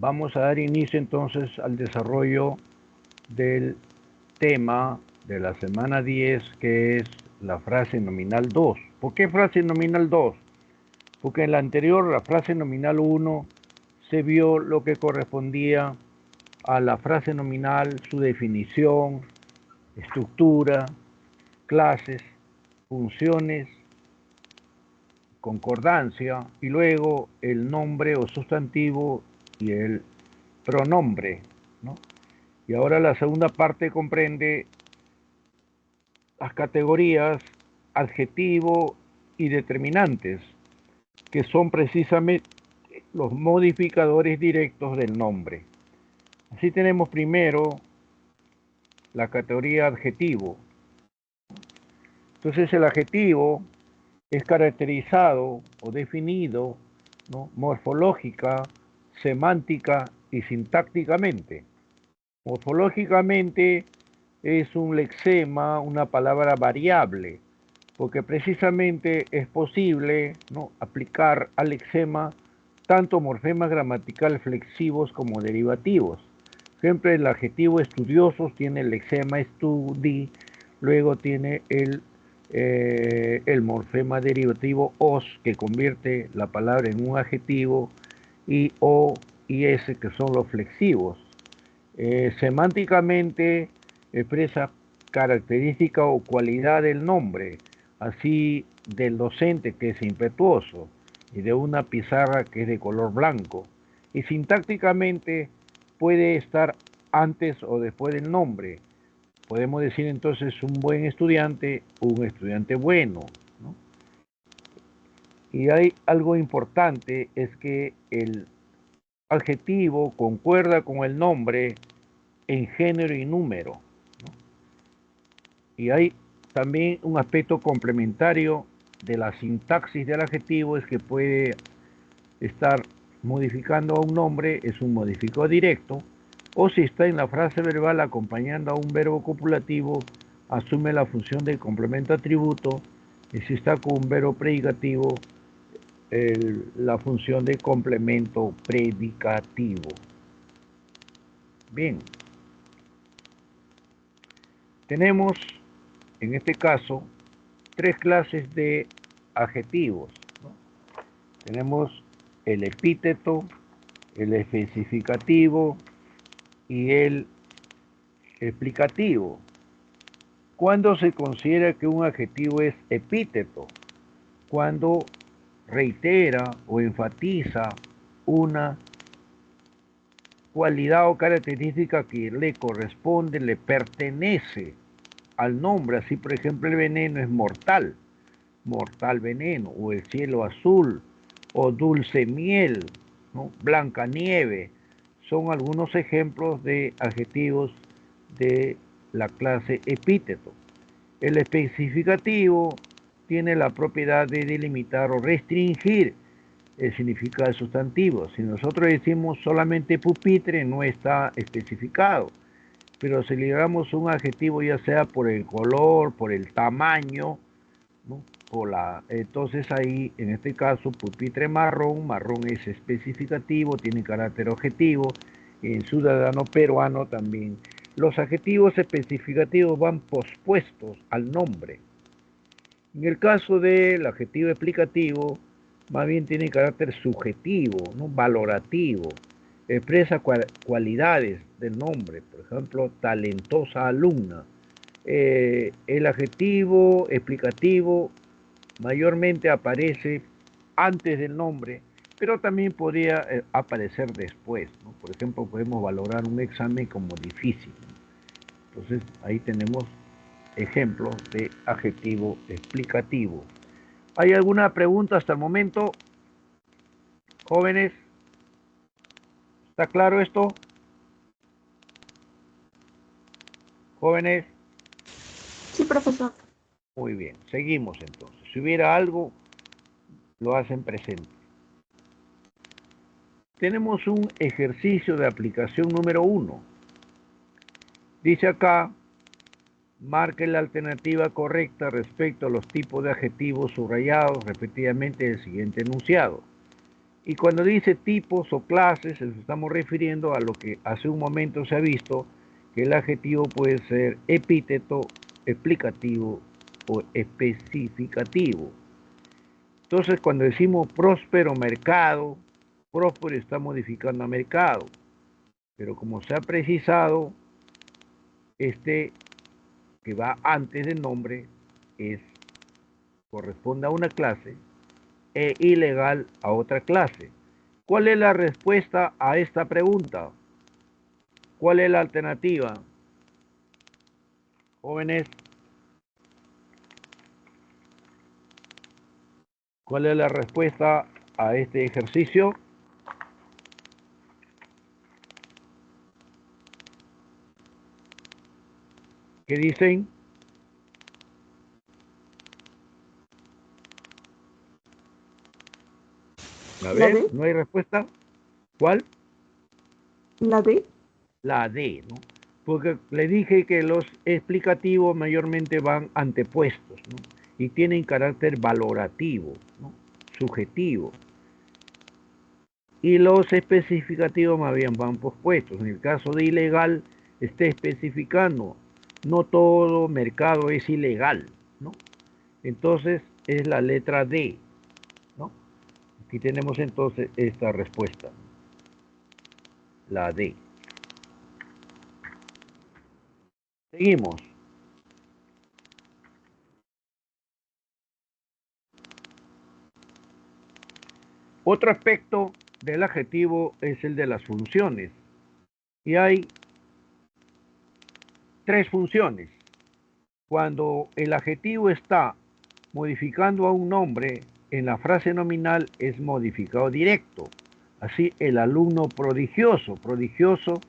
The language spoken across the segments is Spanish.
Vamos a dar inicio entonces al desarrollo del tema de la semana 10, que es la frase nominal 2. ¿Por qué frase nominal 2? Porque en la anterior, la frase nominal 1, se vio lo que correspondía a la frase nominal, su definición, estructura, clases, funciones, concordancia y luego el nombre o sustantivo y el pronombre, ¿no? Y ahora la segunda parte comprende las categorías adjetivo y determinantes, que son precisamente los modificadores directos del nombre. Así tenemos primero la categoría adjetivo. Entonces el adjetivo es caracterizado o definido, ¿no?, morfológica, semántica y sintácticamente. Morfológicamente es un lexema, una palabra variable, porque precisamente es posible, ¿no?, aplicar al lexema tanto morfemas gramaticales flexivos como derivativos. Siempre el adjetivo estudiosos tiene el lexema studi, luego tiene el morfema derivativo os, que convierte la palabra en un adjetivo, y o y s, que son los flexivos. Semánticamente expresa característica o cualidad del nombre, así del docente, que es impetuoso, y de una pizarra, que es de color blanco. Y sintácticamente puede estar antes o después del nombre. Podemos decir entonces un buen estudiante, un estudiante bueno, ¿no? Y hay algo importante, es que el adjetivo concuerda con el nombre en género y número, ¿no? Y hay también un aspecto complementario de la sintaxis del adjetivo, es que puede estar modificando a un nombre, es un modificador directo, o si está en la frase verbal acompañando a un verbo copulativo, asume la función de complemento atributo, y si está con un verbo predicativo, la función de complemento predicativo. Bien, tenemos en este caso tres clases de adjetivos, ¿no? Tenemos el epíteto, el especificativo y el explicativo. ¿Cuándo se considera que un adjetivo es epíteto? Cuando reitera o enfatiza una cualidad o característica que le corresponde, le pertenece al nombre. Así, por ejemplo, el veneno es mortal, mortal veneno, o el cielo azul, o dulce miel, ¿no?, blanca nieve. Son algunos ejemplos de adjetivos de la clase epíteto. El especificativo tiene la propiedad de delimitar o restringir el significado del sustantivo. Si nosotros decimos solamente pupitre, no está especificado. Pero si le damos un adjetivo, ya sea por el color, por el tamaño, ¿no?, entonces ahí, en este caso, pupitre marrón, marrón es especificativo, tiene carácter objetivo. En ciudadano peruano también. Los adjetivos especificativos van pospuestos al nombre. En el caso del adjetivo explicativo, más bien tiene carácter subjetivo, ¿no?, valorativo. Expresa cualidades del nombre, por ejemplo, talentosa alumna. El adjetivo explicativo mayormente aparece antes del nombre, pero también podría aparecer después, ¿no? Por ejemplo, podemos valorar un examen como difícil. Entonces, ahí tenemos ejemplos de adjetivo explicativo. ¿Hay alguna pregunta hasta el momento, jóvenes? ¿Está claro esto? Jóvenes. Sí, profesor. Muy bien, seguimos entonces. Si hubiera algo, lo hacen presente. Tenemos un ejercicio de aplicación número 1. Dice acá, marque la alternativa correcta respecto a los tipos de adjetivos subrayados repetidamente del siguiente enunciado. Y cuando dice tipos o clases, nos estamos refiriendo a lo que hace un momento se ha visto, que el adjetivo puede ser epíteto, explicativo o especificativo. Entonces, cuando decimos próspero mercado, próspero está modificando a mercado. Pero como se ha precisado, este que va antes del nombre corresponde a una clase e ilegal a otra clase. ¿Cuál es la respuesta a esta pregunta? ¿Cuál es la alternativa? Jóvenes, ¿cuál es la respuesta a este ejercicio? ¿Qué dicen? A ¿La ver, D? ¿no hay respuesta? ¿Cuál? ¿La D? La D, ¿no? Porque le dije que los explicativos mayormente van antepuestos, ¿no? Y tienen carácter valorativo, ¿no? Subjetivo. Y los especificativos más bien van pospuestos. En el caso de ilegal, está especificando, no todo mercado es ilegal, ¿no? Entonces es la letra D, ¿no? Aquí tenemos entonces esta respuesta, la D. Seguimos. Otro aspecto del adjetivo es el de las funciones. Y hay tres funciones. Cuando el adjetivo está modificando a un nombre, en la frase nominal es modificado directo. Así, el alumno prodigioso, prodigioso,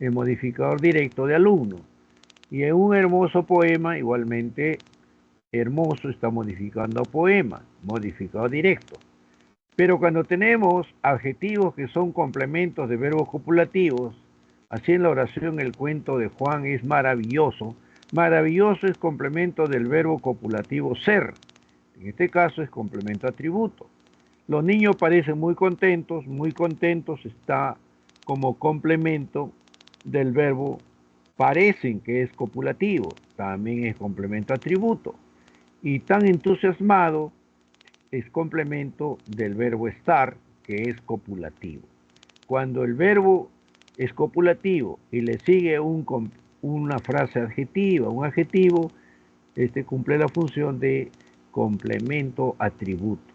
el modificador directo de alumno. Y en un hermoso poema, igualmente, hermoso está modificando a poema, modificado directo. Pero cuando tenemos adjetivos que son complementos de verbos copulativos, así en la oración el cuento de Juan es maravilloso. Maravilloso es complemento del verbo copulativo ser. En este caso es complemento atributo. Los niños parecen muy contentos está como complemento del verbo parecen, que es copulativo, también es complemento atributo. Y tan entusiasmado es complemento del verbo estar, que es copulativo. Cuando el verbo es copulativo y le sigue una frase adjetiva, un adjetivo, este cumple la función de complemento atributo.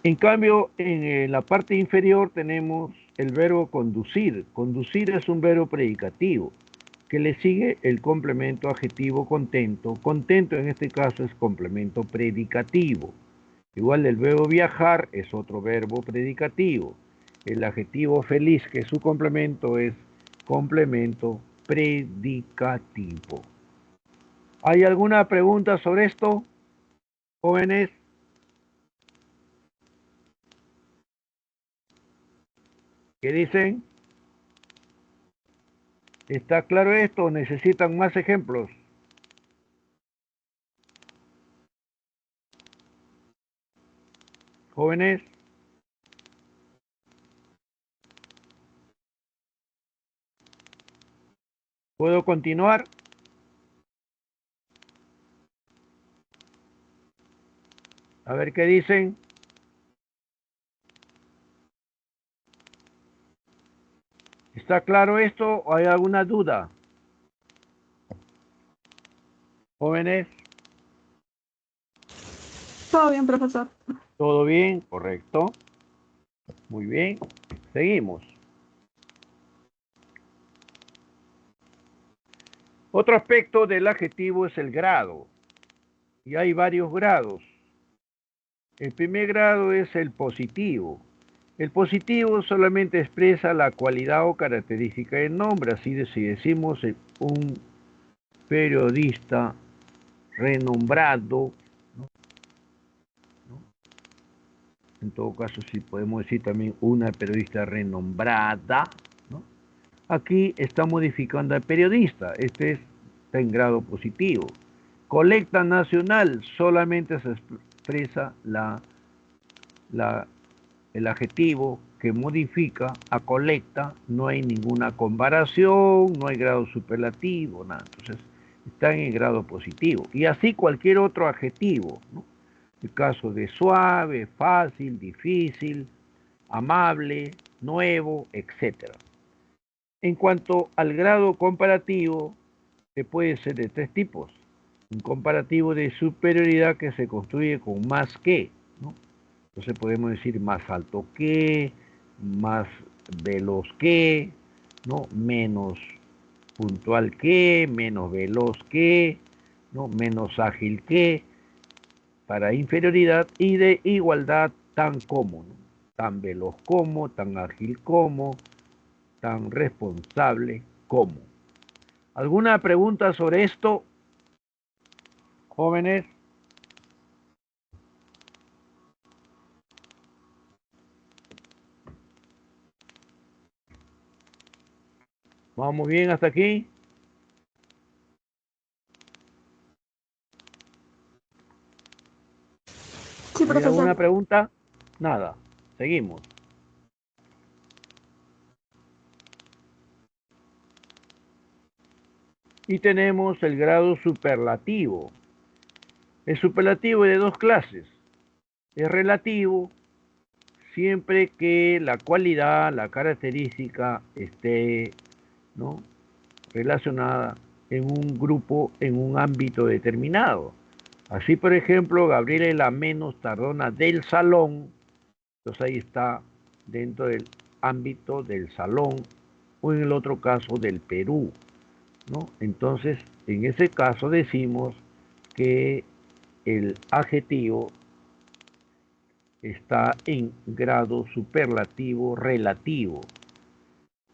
En cambio, en la parte inferior tenemos el verbo conducir. Conducir es un verbo predicativo que le sigue el complemento adjetivo contento. Contento en este caso es complemento predicativo. Igual el verbo viajar es otro verbo predicativo. El adjetivo feliz, que es su complemento, es complemento predicativo. ¿Hay alguna pregunta sobre esto, jóvenes? ¿Qué dicen? ¿Está claro esto o necesitan más ejemplos? Jóvenes, ¿puedo continuar? A ver qué dicen. ¿Está claro esto o hay alguna duda? Jóvenes, Todo bien, profesor. ¿todo bien? Correcto. Muy bien. Seguimos. Otro aspecto del adjetivo es el grado. Y hay varios grados. El primer grado es el positivo. El positivo solamente expresa la cualidad o característica del nombre. Así de si decimos un periodista renombrado, ¿no? En todo caso, sí podemos decir también una periodista renombrada, ¿no? Aquí está modificando al periodista. Está en grado positivo. Colecta nacional solamente se expresa la el adjetivo que modifica a colecta, no hay ninguna comparación, no hay grado superlativo, nada. Entonces, está en el grado positivo. Y así cualquier otro adjetivo, ¿no? El caso de suave, fácil, difícil, amable, nuevo, etc. En cuanto al grado comparativo, que puede ser de tres tipos. Un comparativo de superioridad que se construye con más que, ¿no? Entonces podemos decir más alto que, más veloz que, ¿no? Menos puntual que, menos veloz que, ¿no? Menos ágil que, para inferioridad, y de igualdad tan como, ¿no? Tan veloz como, tan ágil como, tan responsable como. ¿Alguna pregunta sobre esto, jóvenes? ¿Vamos bien hasta aquí? Sí, ¿Hay alguna profesor. pregunta? Nada. Seguimos. Y tenemos el grado superlativo. El superlativo es de dos clases. Es relativo siempre que la cualidad, la característica esté, ¿no?, relacionada en un grupo, en un ámbito determinado. Así, por ejemplo, Gabriela es la menos tardona del salón, entonces ahí está dentro del ámbito del salón, o en el otro caso del Perú, ¿no? Entonces, en ese caso decimos que el adjetivo está en grado superlativo relativo.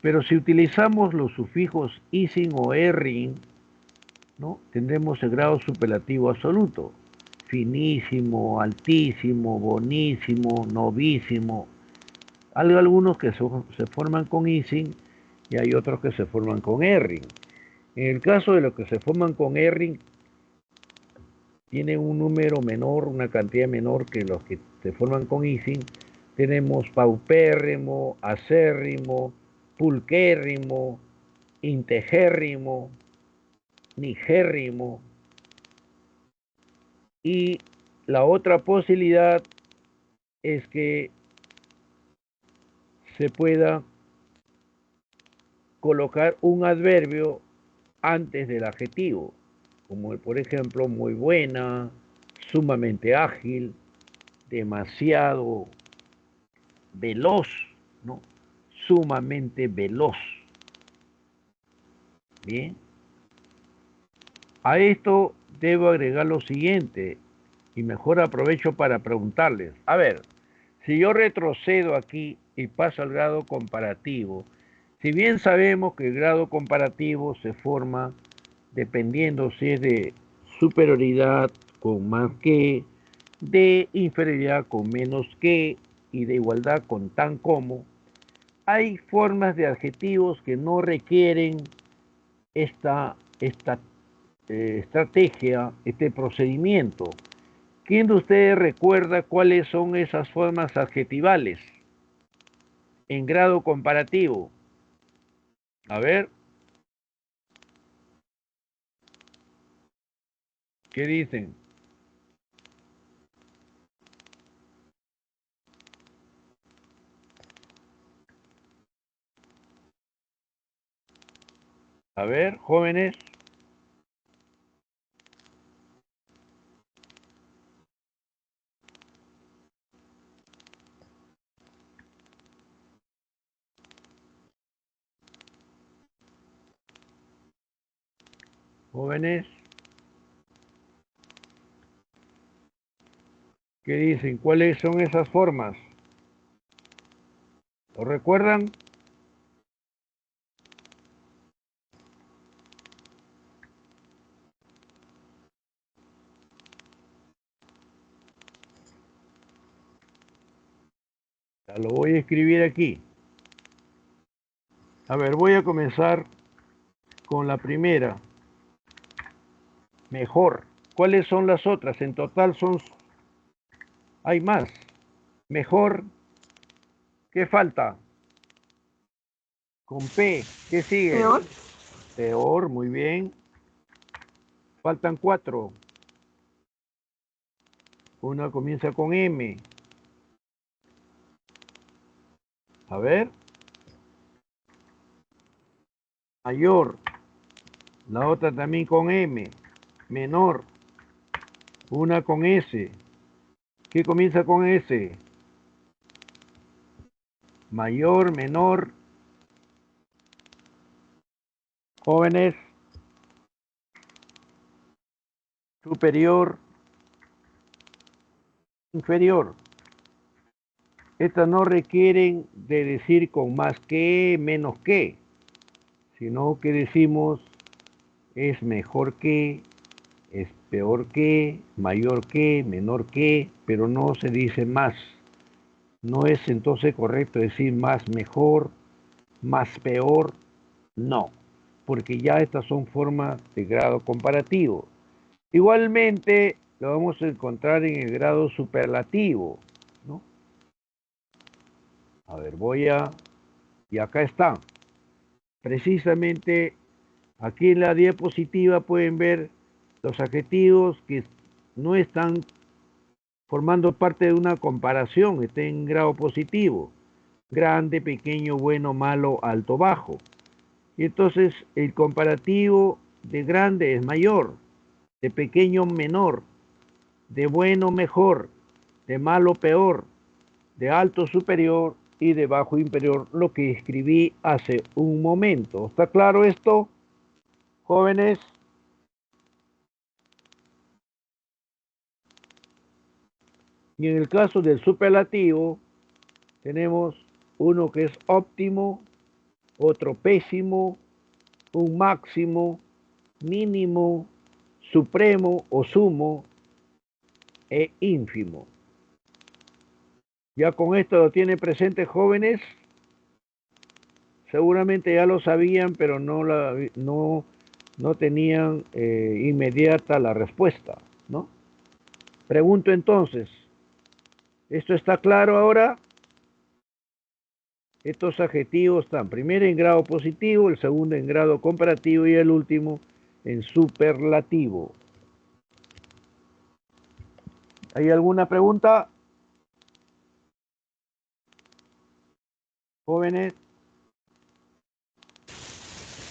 Pero si utilizamos los sufijos ising o erring, ¿no?, tendremos el grado superlativo absoluto. Finísimo, altísimo, bonísimo, novísimo. Hay algunos que se forman con ising y hay otros que se forman con erring. En el caso de los que se forman con erring, tienen un número menor, una cantidad menor que los que se forman con ising. Tenemos paupérrimo, acérrimo, pulquérrimo, integérrimo, nigérrimo. Y la otra posibilidad es que se pueda colocar un adverbio antes del adjetivo, como por ejemplo muy buena, sumamente ágil, demasiado veloz, ¿no? Sumamente veloz. Bien. A esto debo agregar lo siguiente, y mejor aprovecho para preguntarles. A ver, si yo retrocedo aquí y paso al grado comparativo, si bien sabemos que el grado comparativo se forma dependiendo si es de superioridad con más que, de inferioridad con menos que y de igualdad con tan como, hay formas de adjetivos que no requieren esta estrategia, este procedimiento. ¿Quién de ustedes recuerda cuáles son esas formas adjetivales en grado comparativo? A ver, ¿qué dicen? A ver, jóvenes. Jóvenes, ¿qué dicen? ¿Cuáles son esas formas? ¿Lo recuerdan? Ya lo voy a escribir aquí. A ver, voy a comenzar con la primera. Mejor. ¿Cuáles son las otras? En total hay más. Mejor. ¿Qué falta? Con P. ¿Qué sigue? Peor. Peor, muy bien. Faltan 4. Una comienza con M. A ver. Mayor. La otra también con M. Menor. Una con S. ¿Qué comienza con S? Mayor, menor. Jóvenes. Superior. Inferior. Estas no requieren de decir con más que, menos que, sino que decimos es mejor que, es peor que, mayor que, menor que, pero no se dice más. No es entonces correcto decir más mejor, más peor, no, porque ya estas son formas de grado comparativo. Igualmente lo vamos a encontrar en el grado superlativo, ¿no? A ver, y acá están. Precisamente aquí en la diapositiva pueden ver los adjetivos que no están formando parte de una comparación, están en grado positivo. Grande, pequeño, bueno, malo, alto, bajo. Y entonces el comparativo de grande es mayor, de pequeño menor, de bueno mejor, de malo peor, de alto superior y de bajo inferior, lo que escribí hace un momento. ¿Está claro esto, jóvenes? Y en el caso del superlativo, tenemos uno que es óptimo, otro pésimo, un máximo, mínimo, supremo o sumo e ínfimo. Ya con esto lo tiene presente, jóvenes. Seguramente ya lo sabían, pero no tenían inmediata la respuesta, ¿no? Pregunto entonces, ¿esto está claro ahora? Estos adjetivos están primero en grado positivo, el segundo en grado comparativo y el último en superlativo. ¿Hay alguna pregunta? Jóvenes,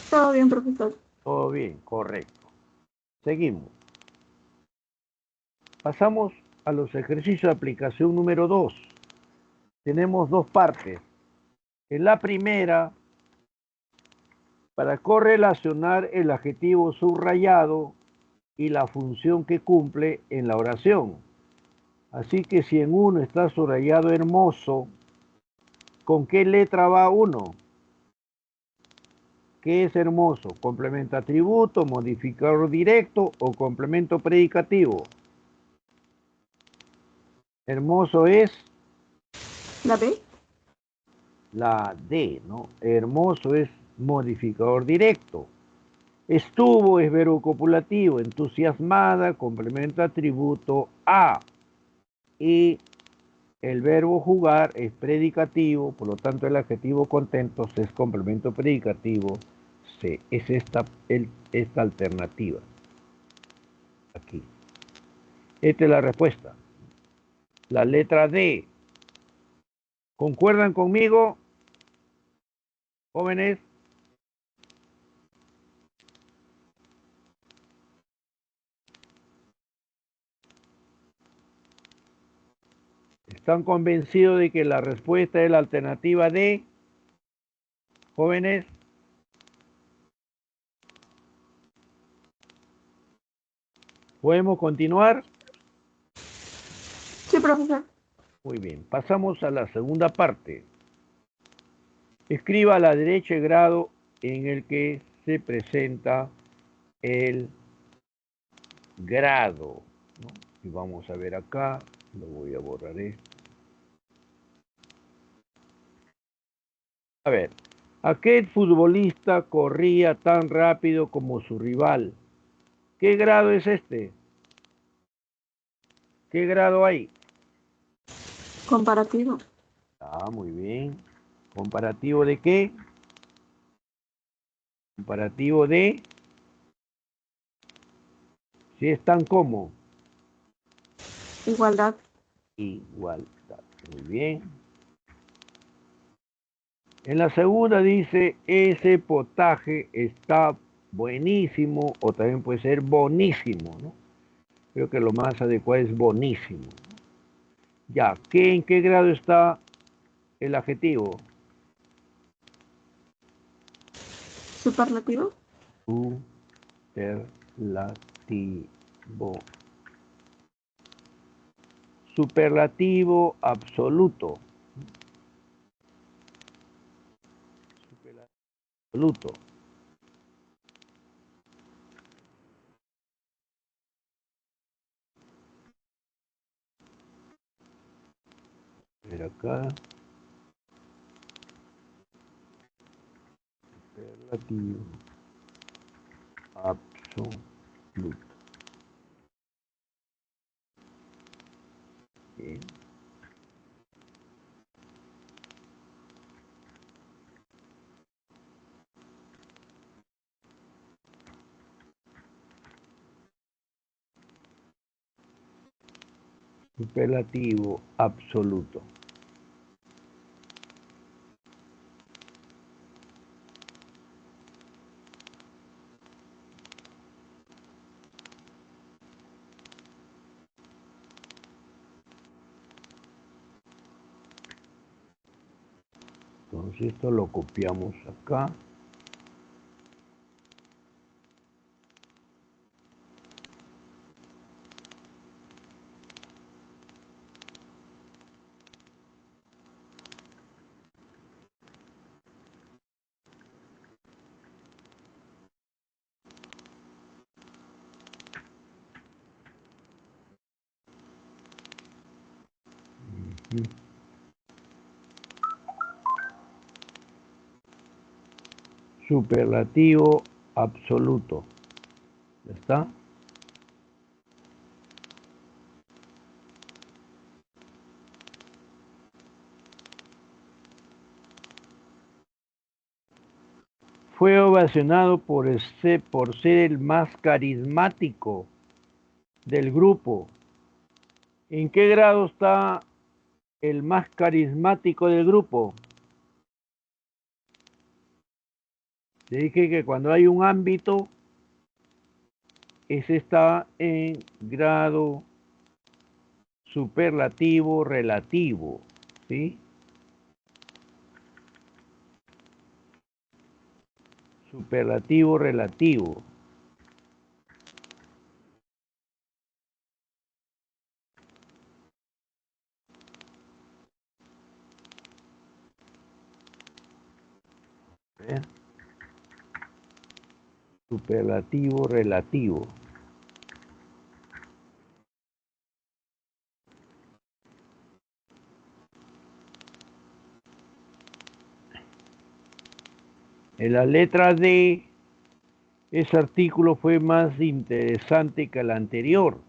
Todo bien, profesor. todo bien, correcto. Seguimos. Pasamos a los ejercicios de aplicación número 2. Tenemos dos partes. En la primera, para correlacionar el adjetivo subrayado y la función que cumple en la oración. Así que si en uno está subrayado hermoso, ¿con qué letra va uno? ¿Qué es hermoso? ¿Complemento atributo, modificador directo o complemento predicativo? Hermoso es ¿La B? la D, ¿no? Hermoso es modificador directo. Estuvo es verbo copulativo, entusiasmada, complemento atributo a. Y el verbo jugar es predicativo, por lo tanto el adjetivo contentos es complemento predicativo C. Es esta alternativa. Aquí. Esta es la respuesta. La letra D. ¿Concuerdan conmigo, jóvenes? ¿Están convencidos de que la respuesta es la alternativa D, jóvenes? ¿Podemos continuar? Sí, profesor. Muy bien, pasamos a la segunda parte. Escriba a la derecha el grado en el que se presenta el grado, ¿no? Y vamos a ver acá, lo voy a borrar esto. A ver, aquel futbolista corría tan rápido como su rival. ¿Qué grado es este? ¿Qué grado hay? Comparativo. Ah, muy bien. ¿Comparativo de qué? Comparativo de... Si están como. Igualdad. Igualdad. Muy bien. En la segunda dice, ese potaje está buenísimo o también puede ser bonísimo, ¿no? Creo que lo más adecuado es bonísimo. Ya, ¿en qué grado está el adjetivo? Superlativo. Superlativo. Superlativo absoluto. Superlativo absoluto. A ver acá. Superlativo absoluto. Bien. Superlativo absoluto. Entonces esto lo copiamos acá. Superlativo absoluto. ¿Ya está? Fue ovacionado por ser el más carismático del grupo. ¿En qué grado está el más carismático del grupo? Te dije que cuando hay un ámbito, ese está en grado superlativo relativo, ¿sí? Superlativo relativo. ¿Eh? Superlativo relativo. En la letra D, ese artículo fue más interesante que el anterior.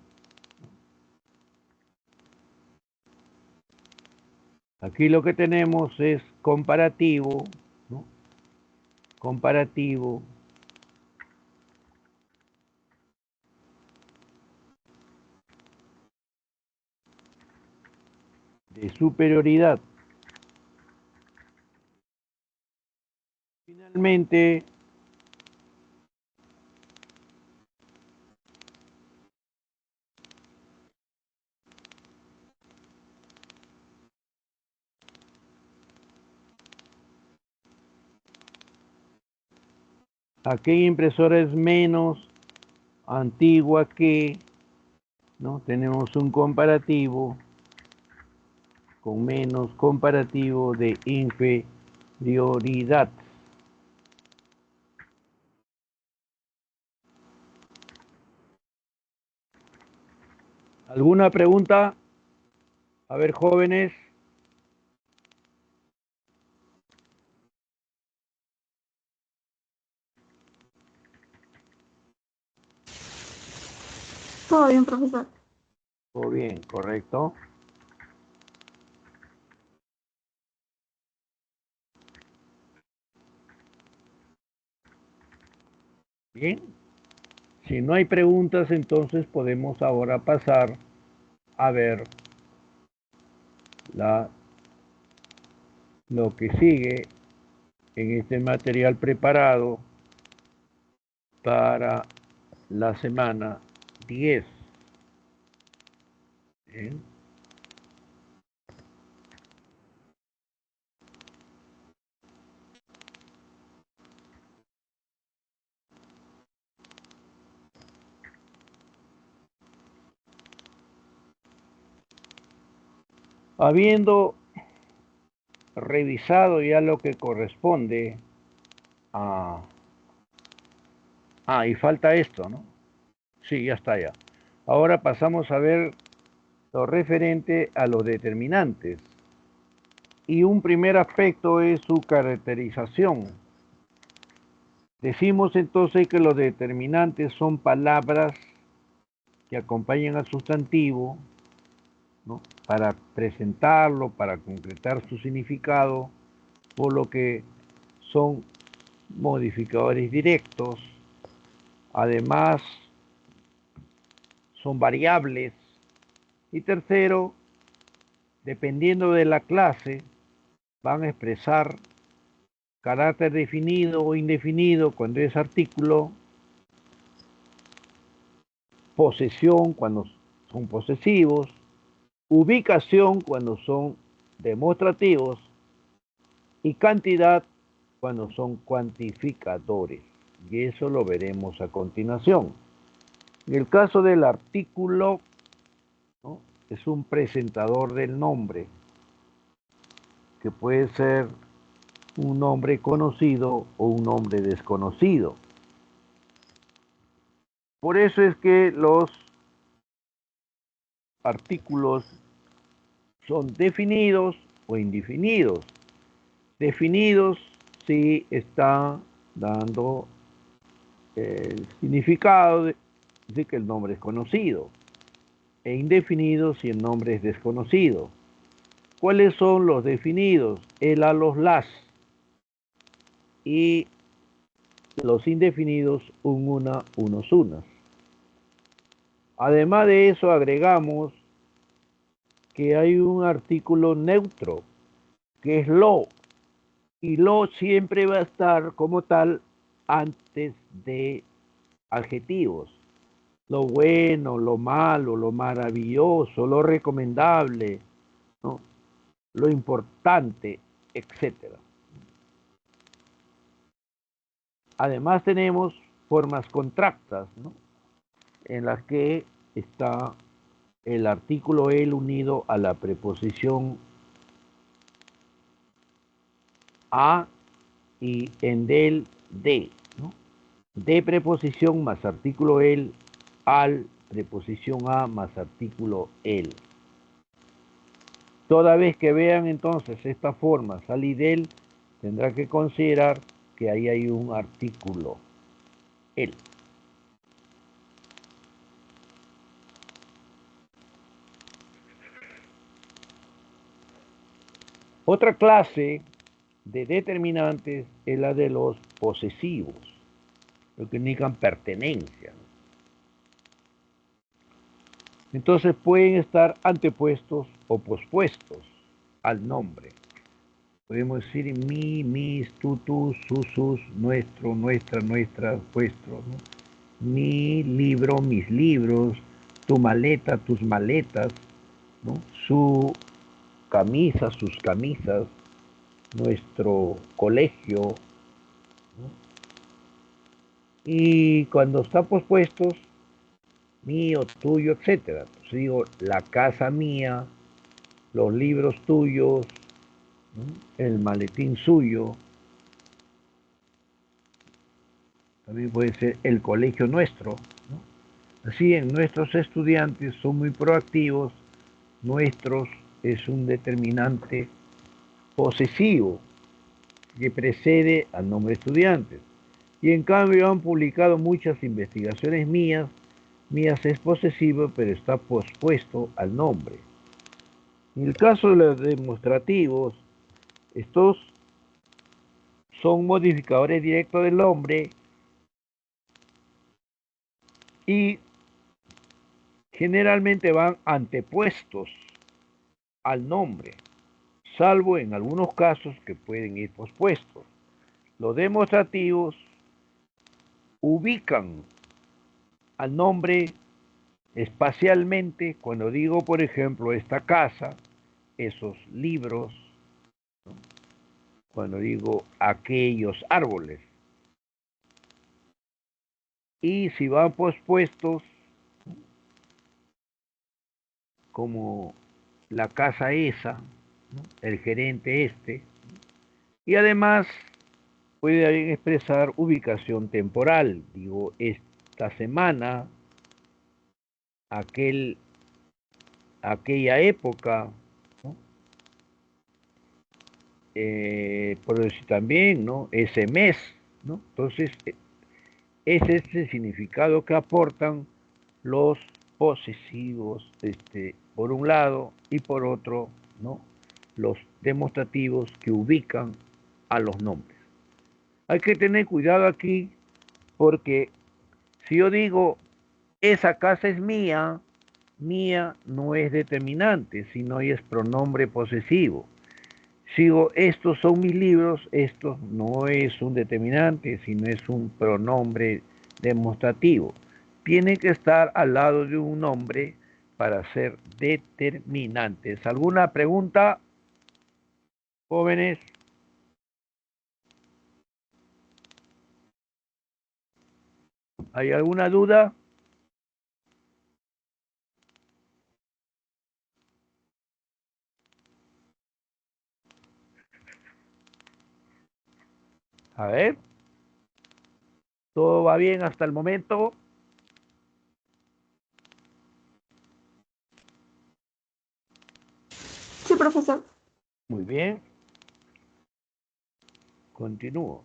Aquí lo que tenemos es comparativo, ¿no? Comparativo. De superioridad. Finalmente, aquella impresora es menos antigua que, ¿no? Tenemos un comparativo con menos comparativo de inferioridad. ¿Alguna pregunta? A ver, jóvenes. Todo bien, profesor. Todo bien, correcto. Bien, si no hay preguntas, entonces podemos ahora pasar a ver lo que sigue en este material preparado para la semana 10. Bien. Habiendo revisado ya lo que corresponde a... y falta esto, ¿no? Sí, ya está ya. Ahora pasamos a ver lo referente a los determinantes. Y un primer aspecto es su caracterización. Decimos entonces que los determinantes son palabras que acompañan al sustantivo, ¿no? Para presentarlo, para concretar su significado, por lo que son modificadores directos. Además, son variables. Y tercero, dependiendo de la clase, van a expresar carácter definido o indefinido cuando es artículo, posesión cuando son posesivos, ubicación cuando son demostrativos y cantidad cuando son cuantificadores. Y eso lo veremos a continuación. En el caso del artículo, ¿no? Es un presentador del nombre, que puede ser un nombre conocido o un nombre desconocido. Por eso es que los artículos son definidos o indefinidos. Definidos si está dando el significado de que el nombre es conocido, e indefinidos si el nombre es desconocido. ¿Cuáles son los definidos? El, a, los, las. Y los indefinidos, un, una, unos, unas. Además de eso, agregamos que hay un artículo neutro, que es lo, y lo siempre va a estar como tal antes de adjetivos. Lo bueno, lo malo, lo maravilloso, lo recomendable, ¿no? Lo importante, etc. Además tenemos formas contractas, ¿no? En las que está el artículo el unido a la preposición a y en del de, ¿no? De preposición más artículo el al preposición a más artículo el. Toda vez que vean entonces esta forma al y del, tendrá que considerar que ahí hay un artículo el. Otra clase de determinantes es la de los posesivos, lo que indican pertenencia. Entonces pueden estar antepuestos o pospuestos al nombre. Podemos decir mi, mis, tú, sus, nuestro, nuestra, nuestras, vuestro, ¿no? Mi libro, mis libros, tu maleta, tus maletas, ¿no? Su camisa, sus camisas, nuestro colegio, ¿no? Y cuando están pospuestos, mío, tuyo, etc. Entonces digo, la casa mía, los libros tuyos, ¿no? El maletín suyo, también puede ser el colegio nuestro, ¿no? Así en nuestros estudiantes son muy proactivos, nuestros es un determinante posesivo que precede al nombre estudiantes. Y en cambio han publicado muchas investigaciones mías, mías es posesivo pero está pospuesto al nombre. En el caso de los demostrativos, estos son modificadores directos del nombre y generalmente van antepuestos al nombre, salvo en algunos casos que pueden ir pospuestos. Los demostrativos ubican al nombre espacialmente cuando digo, por ejemplo, esta casa, esos libros, ¿no? Cuando digo aquellos árboles. Y si van pospuestos, como la casa esa, ¿no? El gerente este, y además puede expresar ubicación temporal. Digo, esta semana, aquel, aquella época, ¿no? Por decir también, ¿no? Ese mes, ¿no? Entonces, ese es el significado que aportan los posesivos, por un lado, y por otro, ¿no? Los demostrativos que ubican a los nombres. Hay que tener cuidado aquí porque si yo digo, esa casa es mía, mía no es determinante, sino es pronombre posesivo. Si digo, estos son mis libros, esto no es un determinante, sino es un pronombre demostrativo. Tiene que estar al lado de un nombre para ser determinantes. ¿Alguna pregunta, jóvenes? ¿Hay alguna duda? A ver, ¿todo va bien hasta el momento? Sí, profesor. Muy bien, continúo.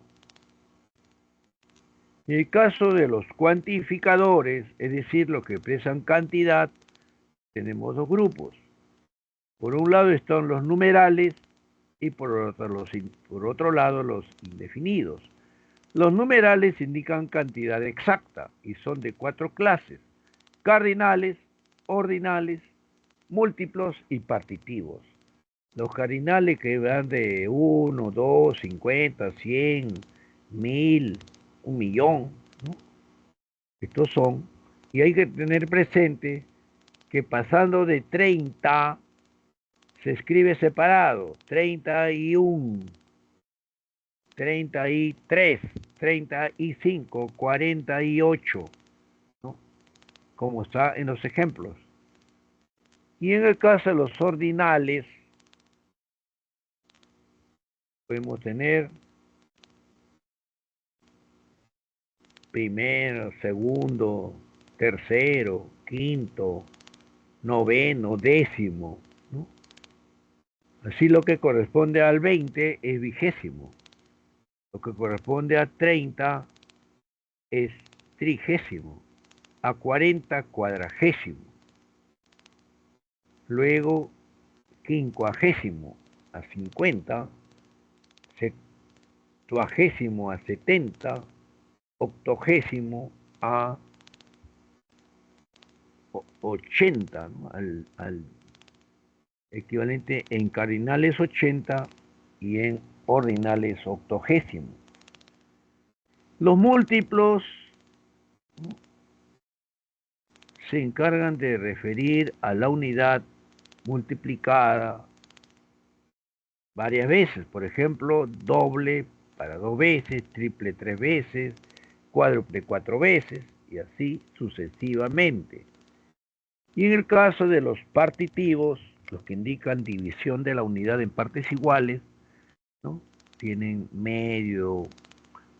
En el caso de los cuantificadores, es decir, los que expresan cantidad, tenemos dos grupos. Por un lado están los numerales y por otro lado los indefinidos. Los numerales indican cantidad exacta y son de 4 clases: cardinales, ordinales, múltiplos y partitivos. Los cardinales que van de 1, 2, 50, 100, 1000, 1.000.000, ¿no? Estos son, y hay que tener presente que pasando de 30 se escribe separado: 31, 33, 35, 48, ¿no? Como está en los ejemplos. Y en el caso de los ordinales, podemos tener primero, segundo, tercero, quinto, noveno, décimo, ¿no? Así lo que corresponde al 20 es vigésimo, lo que corresponde a 30 es trigésimo, a 40 cuadragésimo, luego quincuagésimo a 50, septuagésimo a 70, octogésimo a 80, ¿no? Al equivalente en cardinales 80 y en ordinales octogésimo. Los múltiplos, ¿no?, se encargan de referir a la unidad multiplicada varias veces. Por ejemplo, doble para 2 veces, triple 3 veces, cuádruple 4 veces y así sucesivamente. Y en el caso de los partitivos, los que indican división de la unidad en partes iguales, ¿no?, tienen medio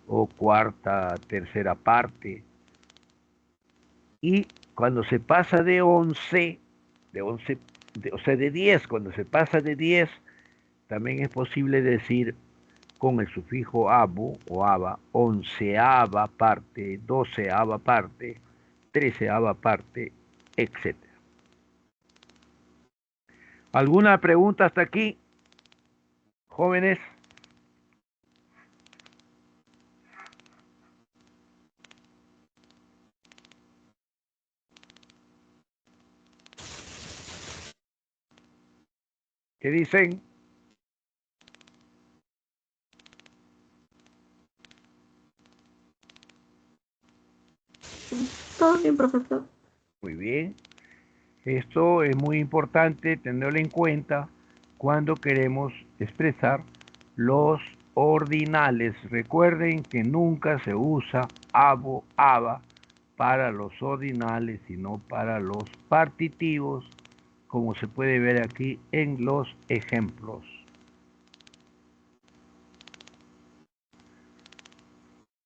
o cuarta, tercera parte. Y cuando se pasa de 11, o sea, de 10, cuando se pasa de 10, también es posible decir con el sufijo avo o ava, onceava parte, doceava parte, treceava parte, etc. ¿Alguna pregunta hasta aquí, jóvenes? ¿Qué dicen? Todo bien, profesor. Muy bien. Esto es muy importante tenerlo en cuenta cuando queremos expresar los ordinales. Recuerden que nunca se usa abo, aba para los ordinales, sino para los partitivos, como se puede ver aquí en los ejemplos.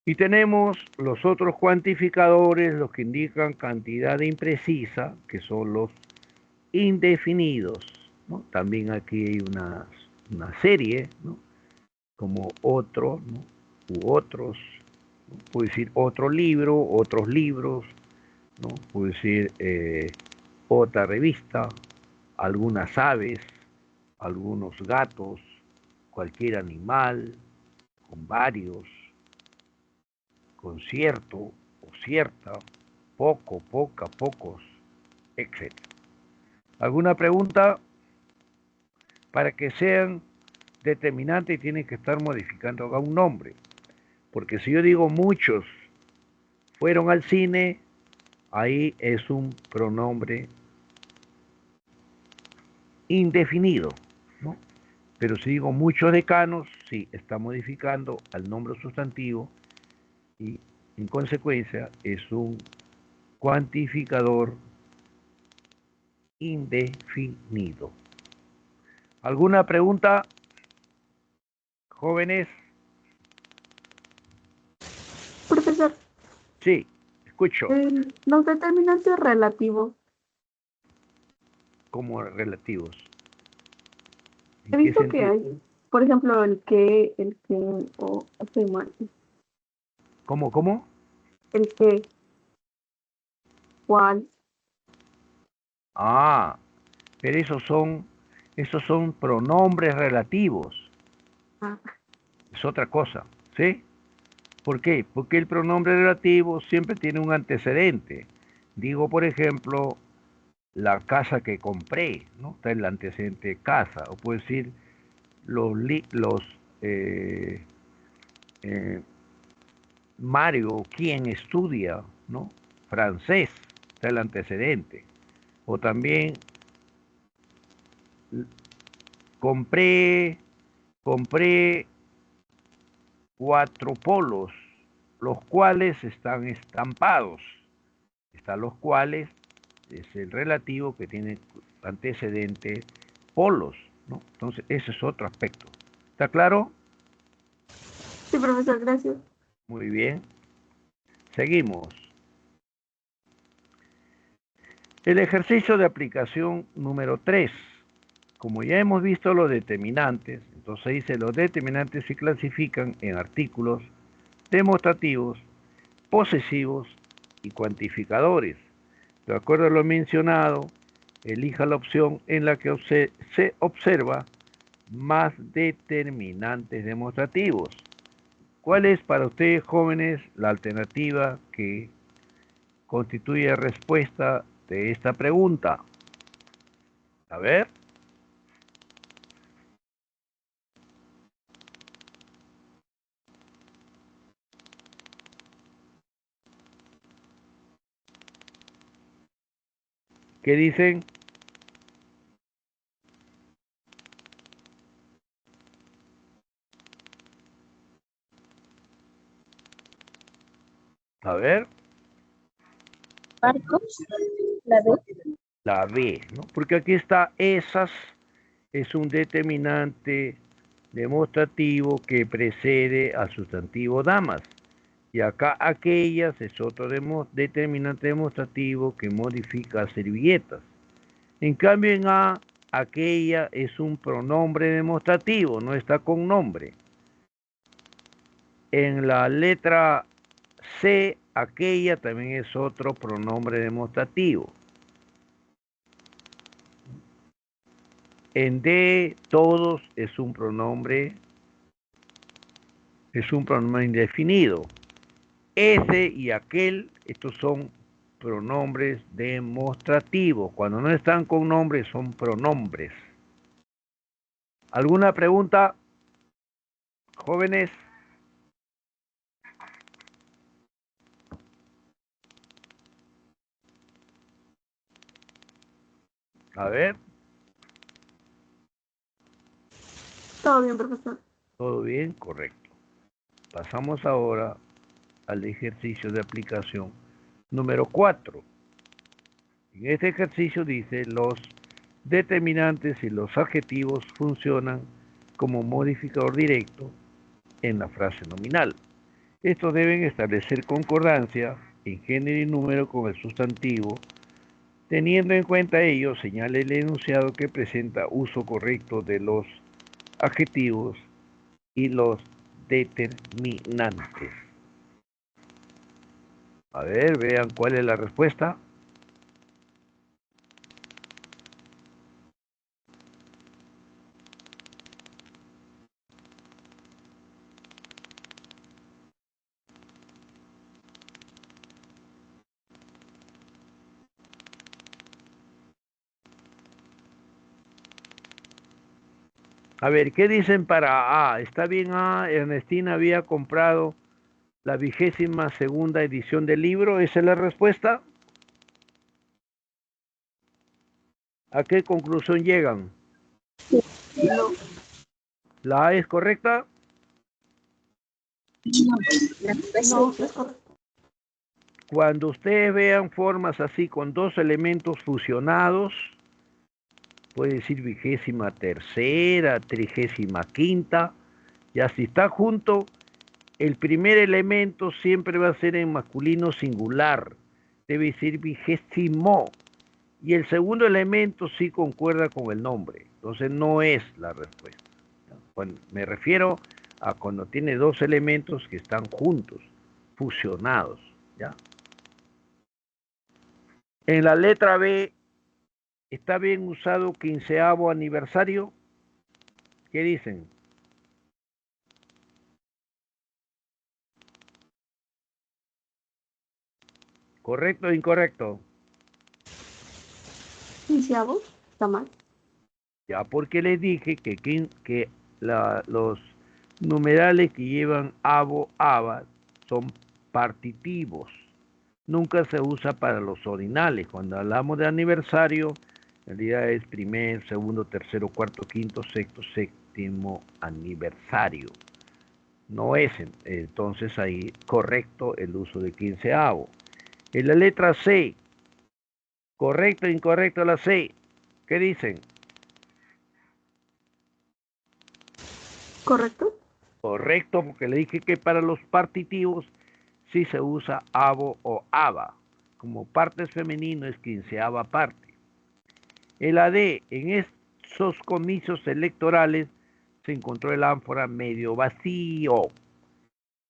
Y tenemos los otros cuantificadores, los que indican cantidad imprecisa, que son los indefinidos, ¿no? También aquí hay una serie, ¿no? Como otro, ¿no? U otros, ¿no? Puede decir otro libro, otros libros, ¿no? Puede decir otra revista, algunas aves, algunos gatos, cualquier animal, con varios, con cierto o cierta, poco, poca, pocos, etc. ¿Alguna pregunta? Para que sean determinantes tienen que estar modificando a un nombre. Porque si yo digo muchos fueron al cine, ahí es un pronombre indefinido, ¿no? Pero si digo muchos decanos, sí, está modificando al nombre sustantivo y en consecuencia es un cuantificador indefinido. ¿Alguna pregunta, jóvenes? Profesor, Sí, escucho, los determinantes relativos. como relativos. He ¿En qué visto que sentido? hay, por ejemplo, el que, o estoy mal, ¿Cómo, cómo? el que, cual. Ah, pero esos son pronombres relativos. Ah, Es otra cosa, ¿sí? ¿Por qué? Porque el pronombre relativo siempre tiene un antecedente. Digo, por ejemplo, la casa que compré, ¿no? Está el antecedente casa. O puedo decir los eh, eh, Mario, quien estudia, ¿no? Francés, está el antecedente. O también compré, compré 4 polos, los cuales están estampados. Están los cuales es el relativo que tiene antecedente polos, ¿no? Entonces, ese es otro aspecto. ¿Está claro? sí, profesor, gracias. Muy bien. Seguimos. El ejercicio de aplicación número 3. Como ya hemos visto los determinantes, entonces dice los determinantes se clasifican en artículos demostrativos, posesivos y cuantificadores. De acuerdo a lo mencionado, elija la opción en la que se observa más determinantes demostrativos. ¿Cuál es para ustedes, jóvenes, la alternativa que constituye respuesta de esta pregunta? A ver. ¿Qué dicen? A ver. Marcos, la D. La B, ¿no? Porque aquí está esas, es un determinante demostrativo que precede al sustantivo damas. Y acá aquellas es otro determinante demostrativo que modifica servilletas. En cambio en A, aquella es un pronombre demostrativo, no está con nombre. En la letra C, aquella también es otro pronombre demostrativo. En D, todos es un pronombre indefinido. Ese y aquel, estos son pronombres demostrativos. Cuando no están con nombres, son pronombres. ¿Alguna pregunta, jóvenes? A ver, Todo bien, profesor. ¿todo bien? Correcto. Pasamos ahora al ejercicio de aplicación número 4. En este ejercicio dice, los determinantes y los adjetivos funcionan como modificador directo en la frase nominal. Estos deben establecer concordancia en género y número con el sustantivo. Teniendo en cuenta ello, señale el enunciado que presenta uso correcto de los adjetivos y los determinantes. A ver, vean cuál es la respuesta. A ver, ¿qué dicen para A? ¿Está bien A? Ernestina había comprado la 22ª edición del libro. ¿Esa es la respuesta? ¿A qué conclusión llegan? No. ¿La A es correcta? No, es correcto. Cuando ustedes vean formas así con dos elementos fusionados, puede decir 23ª, 35ª, ya si está junto, el primer elemento siempre va a ser en masculino singular, debe ser 20º, y el segundo elemento sí concuerda con el nombre, entonces no es la respuesta. Cuando me refiero a cuando tiene dos elementos que están juntos, fusionados, ¿ya? En la letra B, ¿está bien usado 15º aniversario? ¿Qué dicen? ¿Correcto o incorrecto? Quinceavo, está mal. Ya porque les dije que los numerales que llevan avo, ava son partitivos. Nunca se usa para los ordinales. Cuando hablamos de aniversario, en realidad es primer, segundo, tercero, cuarto, quinto, sexto, séptimo aniversario. No es entonces ahí correcto el uso de 15avo. En la letra C, correcto o incorrecto la C, ¿qué dicen? ¿Correcto? Correcto, porque le dije que para los partitivos sí se usa avo o ava. Como parte es femenino es 15ava parte. El AD, en esos comicios electorales se encontró el ánfora medio vacío.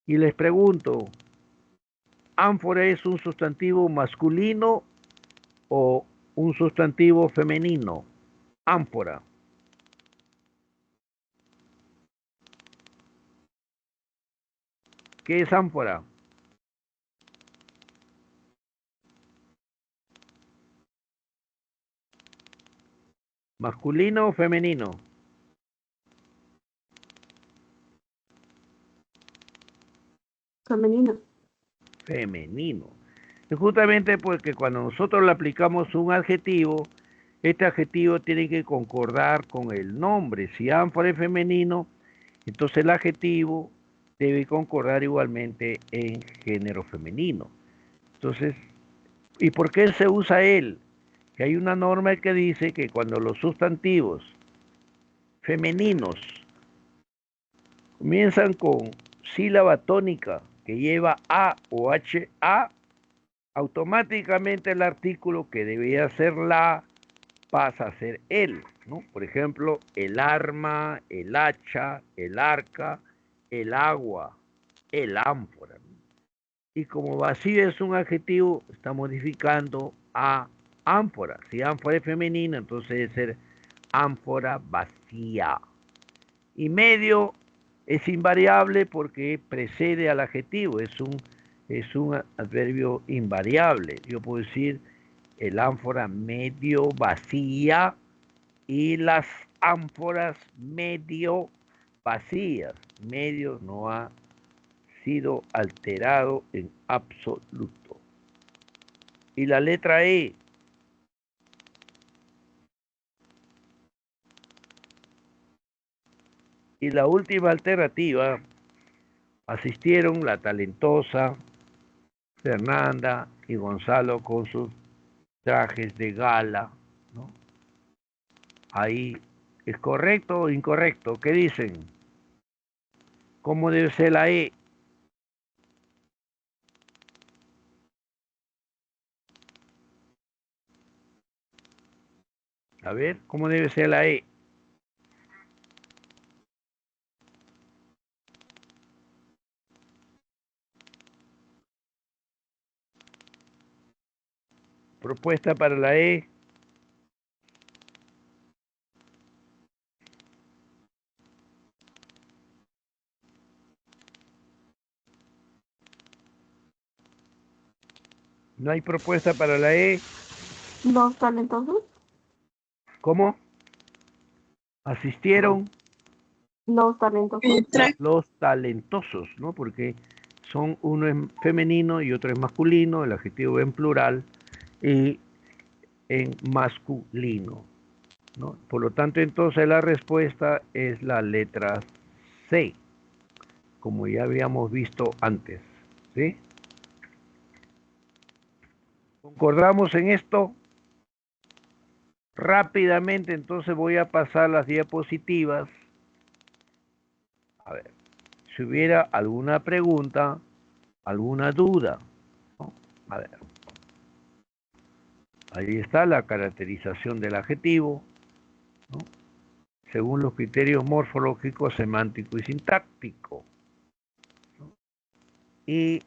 Y les pregunto, ¿ánfora es un sustantivo masculino o un sustantivo femenino? Ánfora. ¿Qué es ánfora? ¿Masculino o femenino? Femenino. Femenino. Y justamente porque cuando nosotros le aplicamos un adjetivo, este adjetivo tiene que concordar con el nombre. Si ánfora es femenino, entonces el adjetivo debe concordar igualmente en género femenino. Entonces, ¿y por qué se usa él? Que hay una norma que dice que cuando los sustantivos femeninos comienzan con sílaba tónica que lleva A o HA, automáticamente el artículo que debía ser la pasa a ser el, ¿no? Por ejemplo, el arma, el hacha, el arca, el agua, el ánfora. Y como vacío es un adjetivo, está modificando a ánfora. Si ánfora es femenina, entonces debe ser ánfora vacía. Y medio es invariable porque precede al adjetivo, es un adverbio invariable. Yo puedo decir el ánfora medio vacía y las ánforas medio vacías. Medio no ha sido alterado en absoluto. Y la letra E. Y la última alternativa, asistieron la talentosa Fernanda y Gonzalo con sus trajes de gala, ¿no? Ahí, ¿es correcto o incorrecto? ¿Qué dicen? ¿Cómo debe ser la E? A ver, ¿cómo debe ser la E? Propuesta para la E. ¿No hay propuesta para la E? Los talentosos. ¿Cómo? Asistieron Los talentosos. los talentosos, ¿no? Porque son uno es femenino y otro es masculino, el adjetivo en plural y en masculino, ¿no? Por lo tanto, entonces la respuesta es la letra C, como ya habíamos visto antes, ¿sí? ¿Concordamos en esto? Rápidamente, entonces voy a pasar las diapositivas. A ver, si hubiera alguna pregunta, alguna duda, ¿no? A ver, ahí está la caracterización del adjetivo, ¿no? Según los criterios morfológicos, semántico y sintáctico, ¿no? Y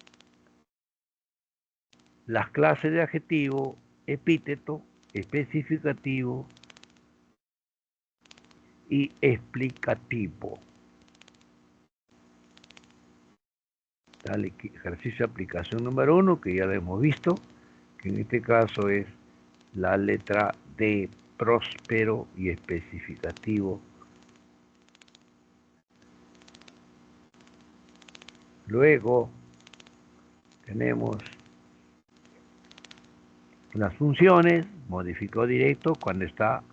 las clases de adjetivo, epíteto, especificativo y explicativo. Dale, ejercicio de aplicación número 1, que ya lo hemos visto, que en este caso es la letra D, próspero y especificativo. Luego tenemos las funciones, modificó directo cuando está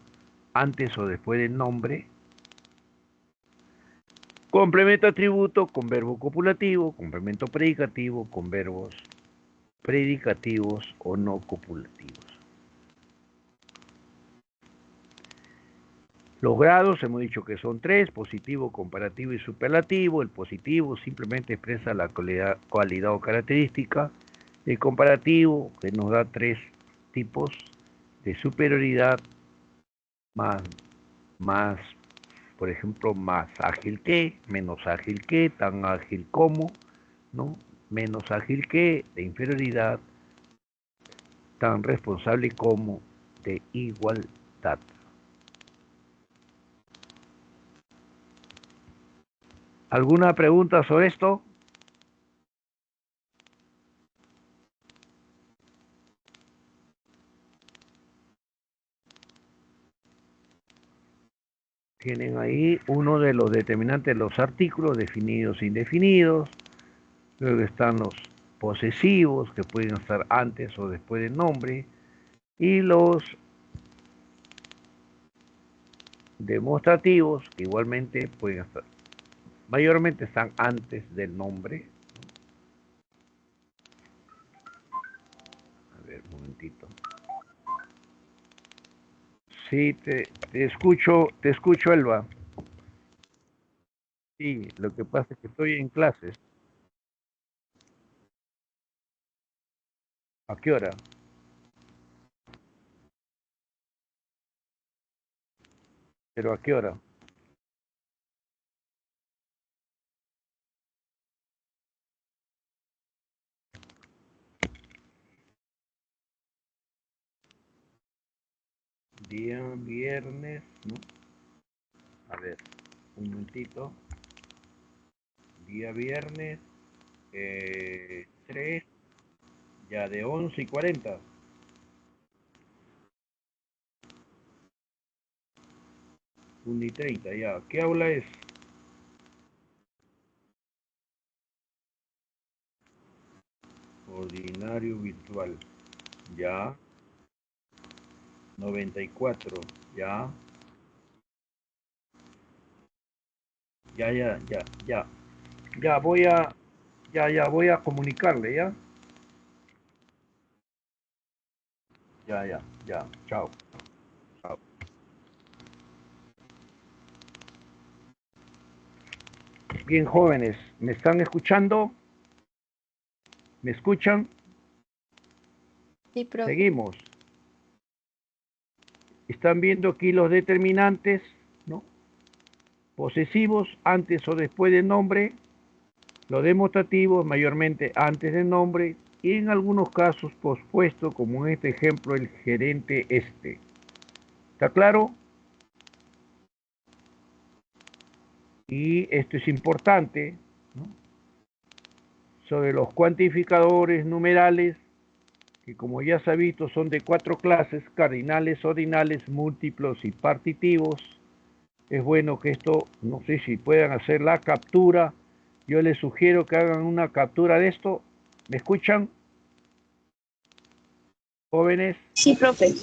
antes o después del nombre. Complemento atributo con verbo copulativo, complemento predicativo con verbos predicativos o no copulativos. Los grados hemos dicho que son 3, positivo, comparativo y superlativo. El positivo simplemente expresa la cualidad o característica. El comparativo, que nos da 3 tipos de superioridad, más, por ejemplo, más ágil que, menos ágil que, tan ágil como, ¿no? Menos ágil que, de inferioridad, tan responsable como, de igualdad. ¿Alguna pregunta sobre esto? Tienen ahí uno de los determinantes de los artículos, definidos e indefinidos. Luego están los posesivos, que pueden estar antes o después del nombre. Y los demostrativos, que igualmente pueden estar, mayormente están antes del nombre. A ver, un momentito. Sí, te escucho, Elba. Sí, lo que pasa es que estoy en clases. ¿A qué hora? ¿Pero a qué hora? Día viernes, ¿no? A ver, un momentito. Día viernes, 3, ya de 11:40. 1:30, ya. ¿Qué aula es? Ordinario virtual. Ya. 94. Ya. Ya. Ya voy a comunicarle, ¿ya? Ya. Chao. Chao. Bien, jóvenes, ¿me están escuchando? ¿Me escuchan? Sí, profe. Seguimos. Están viendo aquí los determinantes, ¿no? Posesivos, antes o después del nombre. Los demostrativos, mayormente antes del nombre. Y en algunos casos pospuesto, como en este ejemplo, el gerente este. ¿Está claro? Y esto es importante, ¿no? Sobre los cuantificadores numerales, que como ya se ha visto son de 4 clases: cardinales, ordinales, múltiplos y partitivos. Es bueno que esto, no sé si puedan hacer la captura. Yo les sugiero que hagan una captura de esto. ¿Me escuchan, jóvenes? Sí, profe.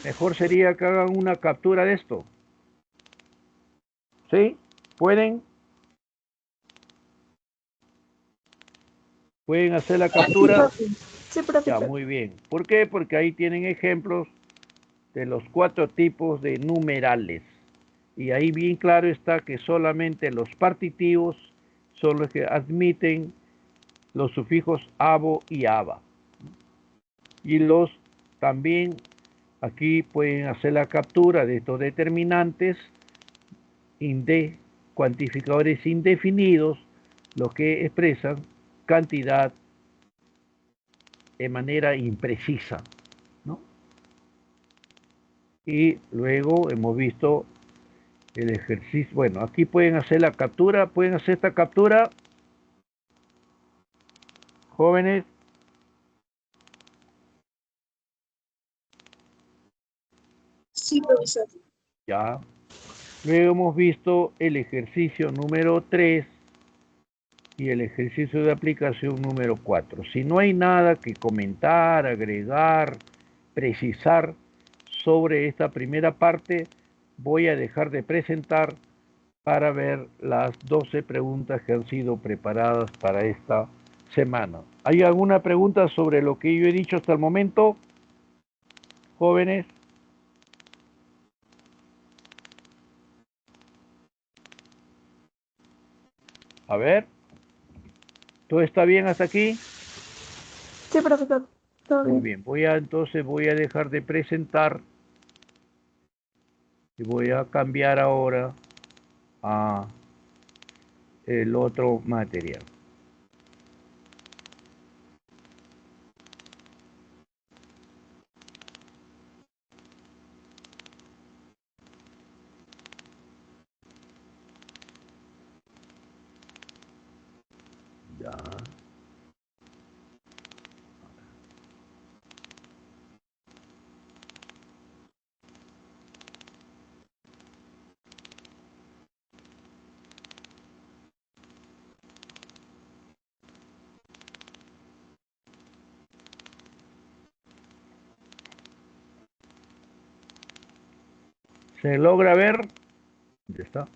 Mejor sería que hagan una captura de esto. ¿Sí? ¿Pueden? ¿Pueden hacer la captura? Sí, profe. Ya, muy bien. ¿Por qué? Porque ahí tienen ejemplos de los 4 tipos de numerales. Y ahí bien claro está que solamente los partitivos son los que admiten los sufijos abo y aba. Y los también aquí pueden hacer la captura de estos determinantes cuantificadores indefinidos, los que expresan cantidad de manera imprecisa, ¿no? Y luego hemos visto el ejercicio. Bueno, aquí pueden hacer la captura, pueden hacer esta captura, jóvenes. Sí, profesor. Ya. Luego hemos visto el ejercicio número 3 y el ejercicio de aplicación número 4. Si no hay nada que comentar, agregar, precisar sobre esta primera parte, voy a dejar de presentar para ver las 12 preguntas que han sido preparadas para esta semana. ¿Hay alguna pregunta sobre lo que yo he dicho hasta el momento, jóvenes? A ver, ¿todo está bien hasta aquí? Sí, profesor. Todo Muy bien. bien, entonces voy a dejar de presentar y voy a cambiar ahora a el otro material. Ya. ¿Se logra ver? Ya está.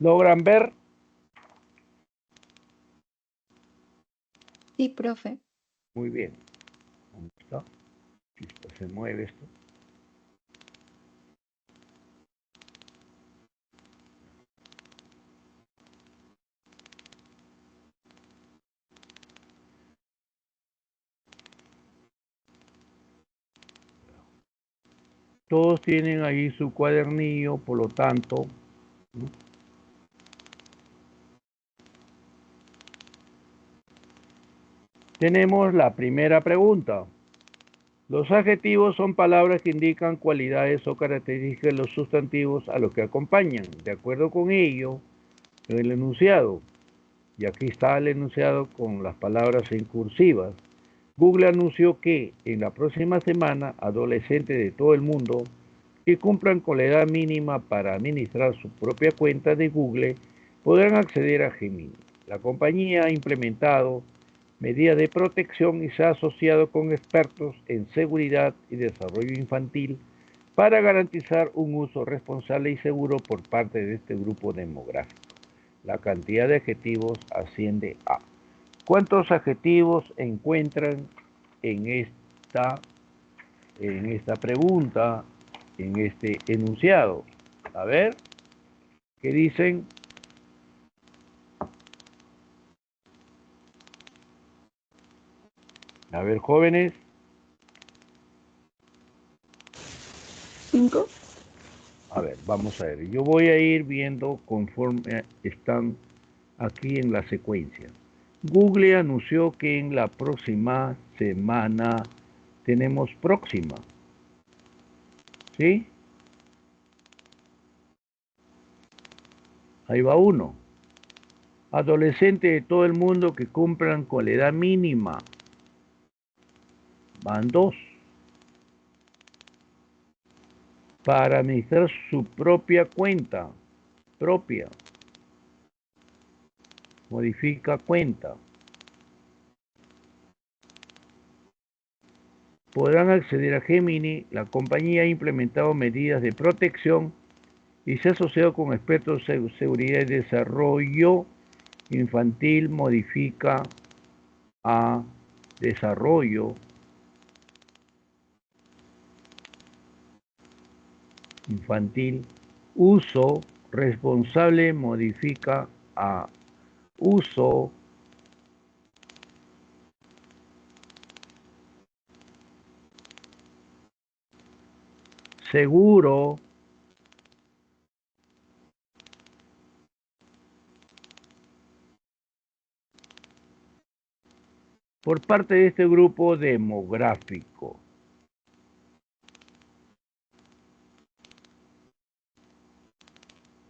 ¿Logran ver? Sí, profe. Muy bien. ¿Dónde está? Listo, se mueve esto. Todos tienen ahí su cuadernillo, por lo tanto, ¿no? Tenemos la primera pregunta. Los adjetivos son palabras que indican cualidades o características de los sustantivos a los que acompañan. De acuerdo con ello, el enunciado. Y aquí está el enunciado con las palabras en cursivas. Google anunció que en la próxima semana adolescentes de todo el mundo que cumplan con la edad mínima para administrar su propia cuenta de Google podrán acceder a Gemini. La compañía ha implementado medidas de protección y se ha asociado con expertos en seguridad y desarrollo infantil para garantizar un uso responsable y seguro por parte de este grupo demográfico. La cantidad de adjetivos asciende a... ¿Cuántos adjetivos encuentran en esta pregunta, en este enunciado? A ver, ¿qué dicen? A ver, jóvenes. 5. A ver, vamos a ver. Yo voy a ir viendo conforme están aquí en la secuencia. Google anunció que en la próxima semana tenemos próxima. ¿Sí? Ahí va uno. Adolescentes de todo el mundo que cumplan con la edad mínima. Van dos. Para administrar su propia cuenta. Propia. Modifica cuenta. Podrán acceder a Gemini. La compañía ha implementado medidas de protección y se ha asociado con expertos en seguridad y desarrollo infantil. Modifica a desarrollo infantil. Uso responsable modifica a uso seguro. Por parte de este grupo demográfico.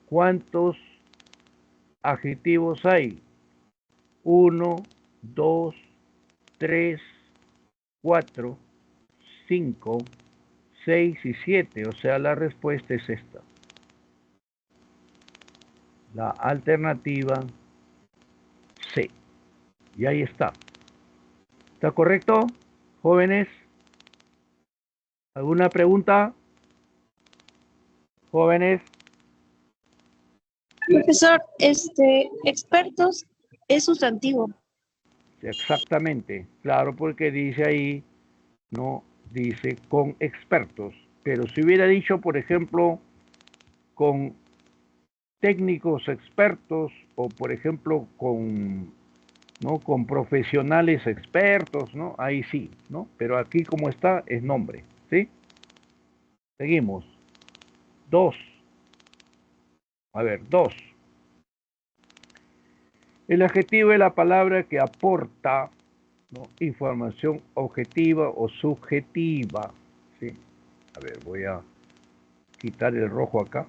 ¿Cuántos adjetivos hay? 1, 2, 3, 4, 5, 6 y 7. O sea, la respuesta es esta. La alternativa C. Y ahí está. ¿Está correcto, jóvenes? ¿Alguna pregunta? Jóvenes. Profesor, expertos es sustantivo. Exactamente. Claro, porque dice ahí, no dice con expertos. Pero si hubiera dicho, por ejemplo, con técnicos expertos o, por ejemplo, con profesionales expertos, ¿no? Ahí sí, ¿no? Pero aquí como está es nombre, ¿sí? Seguimos. 2. A ver, 2. El adjetivo es la palabra que aporta, ¿no?, información objetiva o subjetiva, ¿sí? A ver, voy a quitar el rojo acá.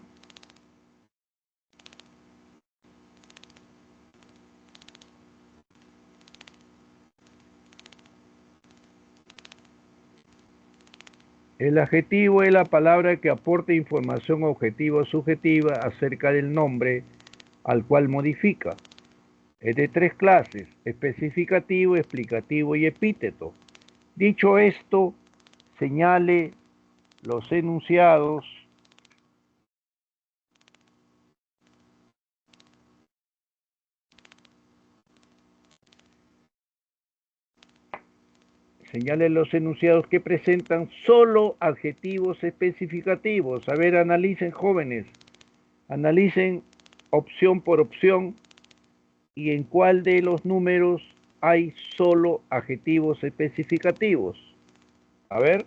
El adjetivo es la palabra que aporta información objetiva o subjetiva acerca del nombre al cual modifica. Es de 3 clases: especificativo, explicativo y epíteto. Dicho esto, señale los enunciados que presentan solo adjetivos especificativos. A ver, analicen, jóvenes, analicen opción por opción y en cuál de los números hay solo adjetivos especificativos. A ver.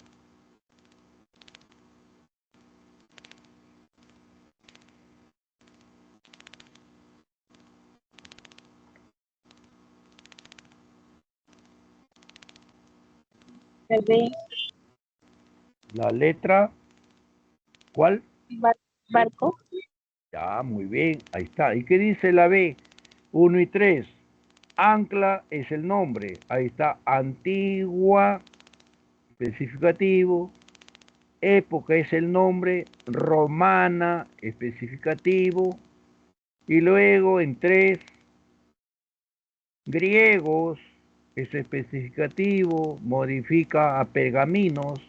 Bebé, La letra, ¿cuál? barco, Ya, muy bien, ahí está. ¿Y qué dice la B? 1 y 3. Ancla es el nombre. Ahí está antigua, especificativo. Época es el nombre. Romana, especificativo. Y luego en 3, griegos es especificativo, modifica a pergaminos.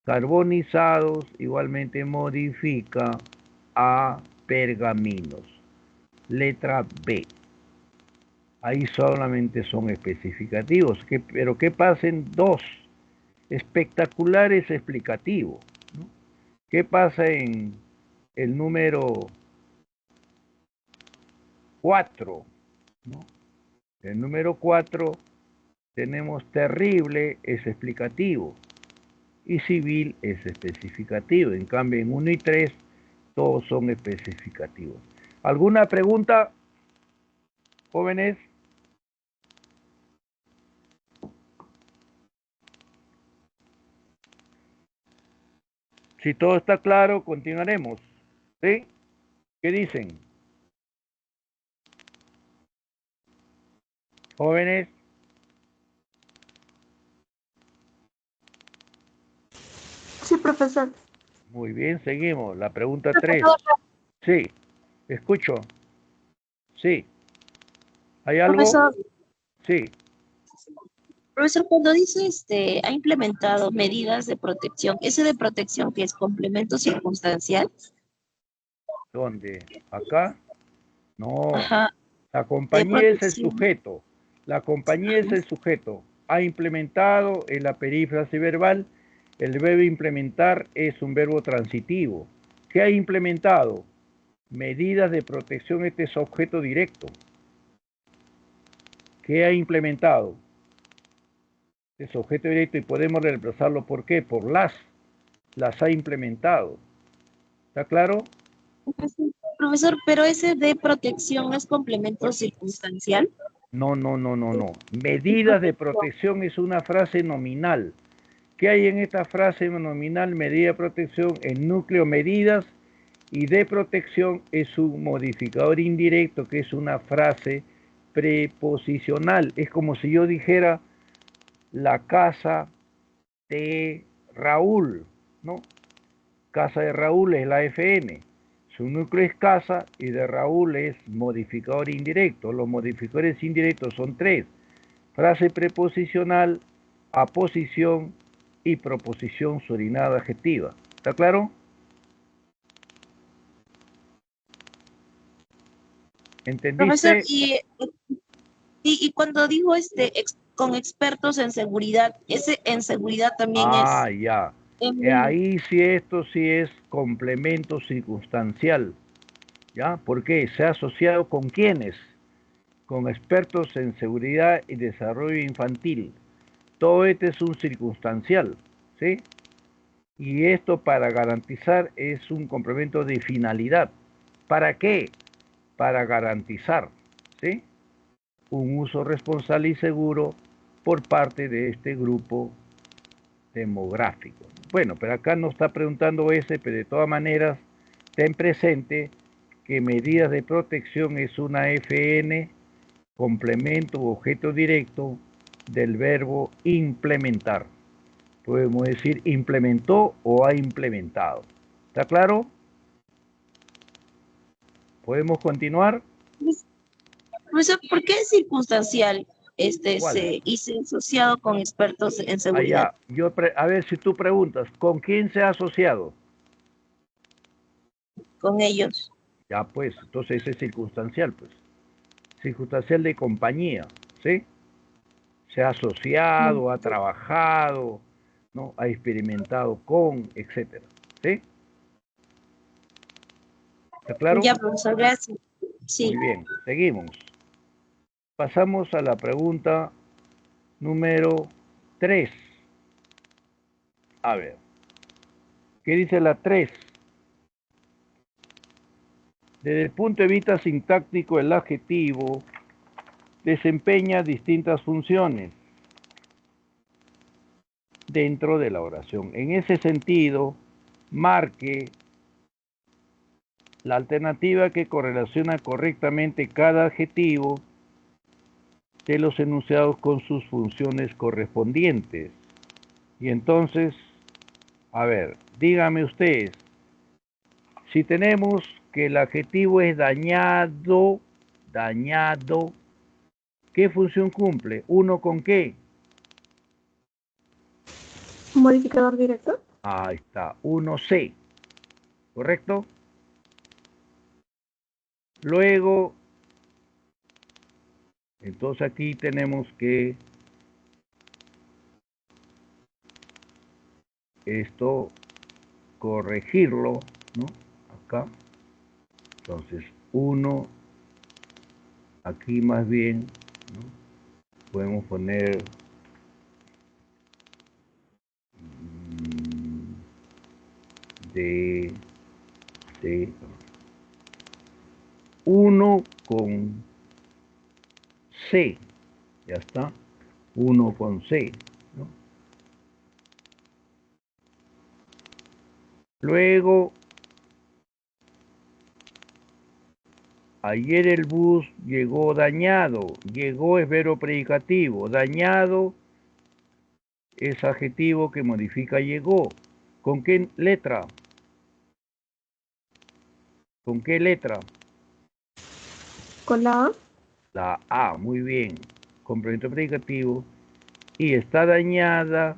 Carbonizados igualmente modifica a pergaminos. Letra B. Ahí solamente son especificativos. Pero ¿qué pasa en 2? Espectaculares explicativos, ¿no? ¿Qué pasa en el número 4? ¿No? El número 4 tenemos terrible es explicativo y civil es especificativo. En cambio, en 1 y 3 todos son especificativos. ¿Alguna pregunta, jóvenes? Si todo está claro, continuaremos. ¿Sí? ¿Qué dicen? Jóvenes. Sí, profesor. Muy bien, seguimos. La pregunta 3. Sí, escucho. Sí. ¿Hay algo? Profesor, Sí. profesor, cuando dice ha implementado medidas de protección, ese de protección que es complemento circunstancial, ¿Dónde? ¿Acá? No. ajá, La de compañía es el protección. sujeto. La compañía es el sujeto. Ha implementado en la perífrase verbal. El verbo implementar es un verbo transitivo. ¿Qué ha implementado? Medidas de protección. Este es objeto directo. ¿Qué ha implementado? Es objeto directo y podemos reemplazarlo. ¿Por qué? Por las ha implementado. ¿Está claro? Profesor, pero ese de protección no es complemento circunstancial. No, no, no, no, no. Es Medidas de protección. protección es una frase nominal. ¿Qué hay en esta frase nominal? Medida de protección, en núcleo medidas, y de protección es un modificador indirecto que es una frase preposicional. Es como si yo dijera la casa de Raúl, ¿no? Casa de Raúl es la FN. Su núcleo es casa y de Raúl es modificador indirecto. Los modificadores indirectos son 3. Frase preposicional, aposición y proposición subordinada adjetiva. ¿Está claro? Profesor, ¿Entendiste? y cuando digo con expertos en seguridad, ese en seguridad también Ah, es ya. en Ahí sí esto sí es complemento circunstancial. ¿Ya? ¿Por qué? Se ha asociado con quiénes? Con expertos en seguridad y desarrollo infantil. Todo este es un circunstancial, ¿sí? Y esto para garantizar es un complemento de finalidad. ¿Para qué? Para garantizar, ¿sí? Un uso responsable y seguro por parte de este grupo demográfico. Bueno, pero acá no está preguntando ese, pero de todas maneras, ten presente que medidas de protección es una FN, complemento u objeto directo del verbo implementar. Podemos decir implementó o ha implementado. ¿Está claro? ¿Podemos continuar? Profesor, ¿por qué es circunstancial ¿Cuál? y se asociado con expertos en seguridad? Allá, a ver si tú preguntas, ¿con quién se ha asociado? Con ellos? Ya pues, entonces ese es circunstancial, pues. Circunstancial de compañía, ¿sí? Se ha asociado, ha trabajado, ¿no? Ha experimentado con, etcétera, ¿sí? ¿Está claro? Ya, profesor, gracias. Sí. Muy bien, seguimos. Pasamos a la pregunta número 3. A ver, ¿qué dice la 3? Desde el punto de vista sintáctico, el adjetivo desempeña distintas funciones dentro de la oración. En ese sentido, marque la alternativa que correlaciona correctamente cada adjetivo de los enunciados con sus funciones correspondientes. Y entonces, a ver, díganme ustedes, si tenemos que el adjetivo es dañado, ¿qué función cumple? ¿Uno con qué? Modificador directo. Ahí está, 1C, ¿correcto? Luego, entonces aquí tenemos que esto corregirlo, ¿no? Acá. Entonces, 1, aquí más bien, ¿no? Podemos poner de 1 con C, ya está, 1 con C, ¿no? Luego, ayer el bus llegó dañado, llegó es verbo predicativo, dañado es adjetivo que modifica llegó. ¿Con qué letra? ¿Con qué letra? Con la A. La A, muy bien. Complemento predicativo. Y está dañada.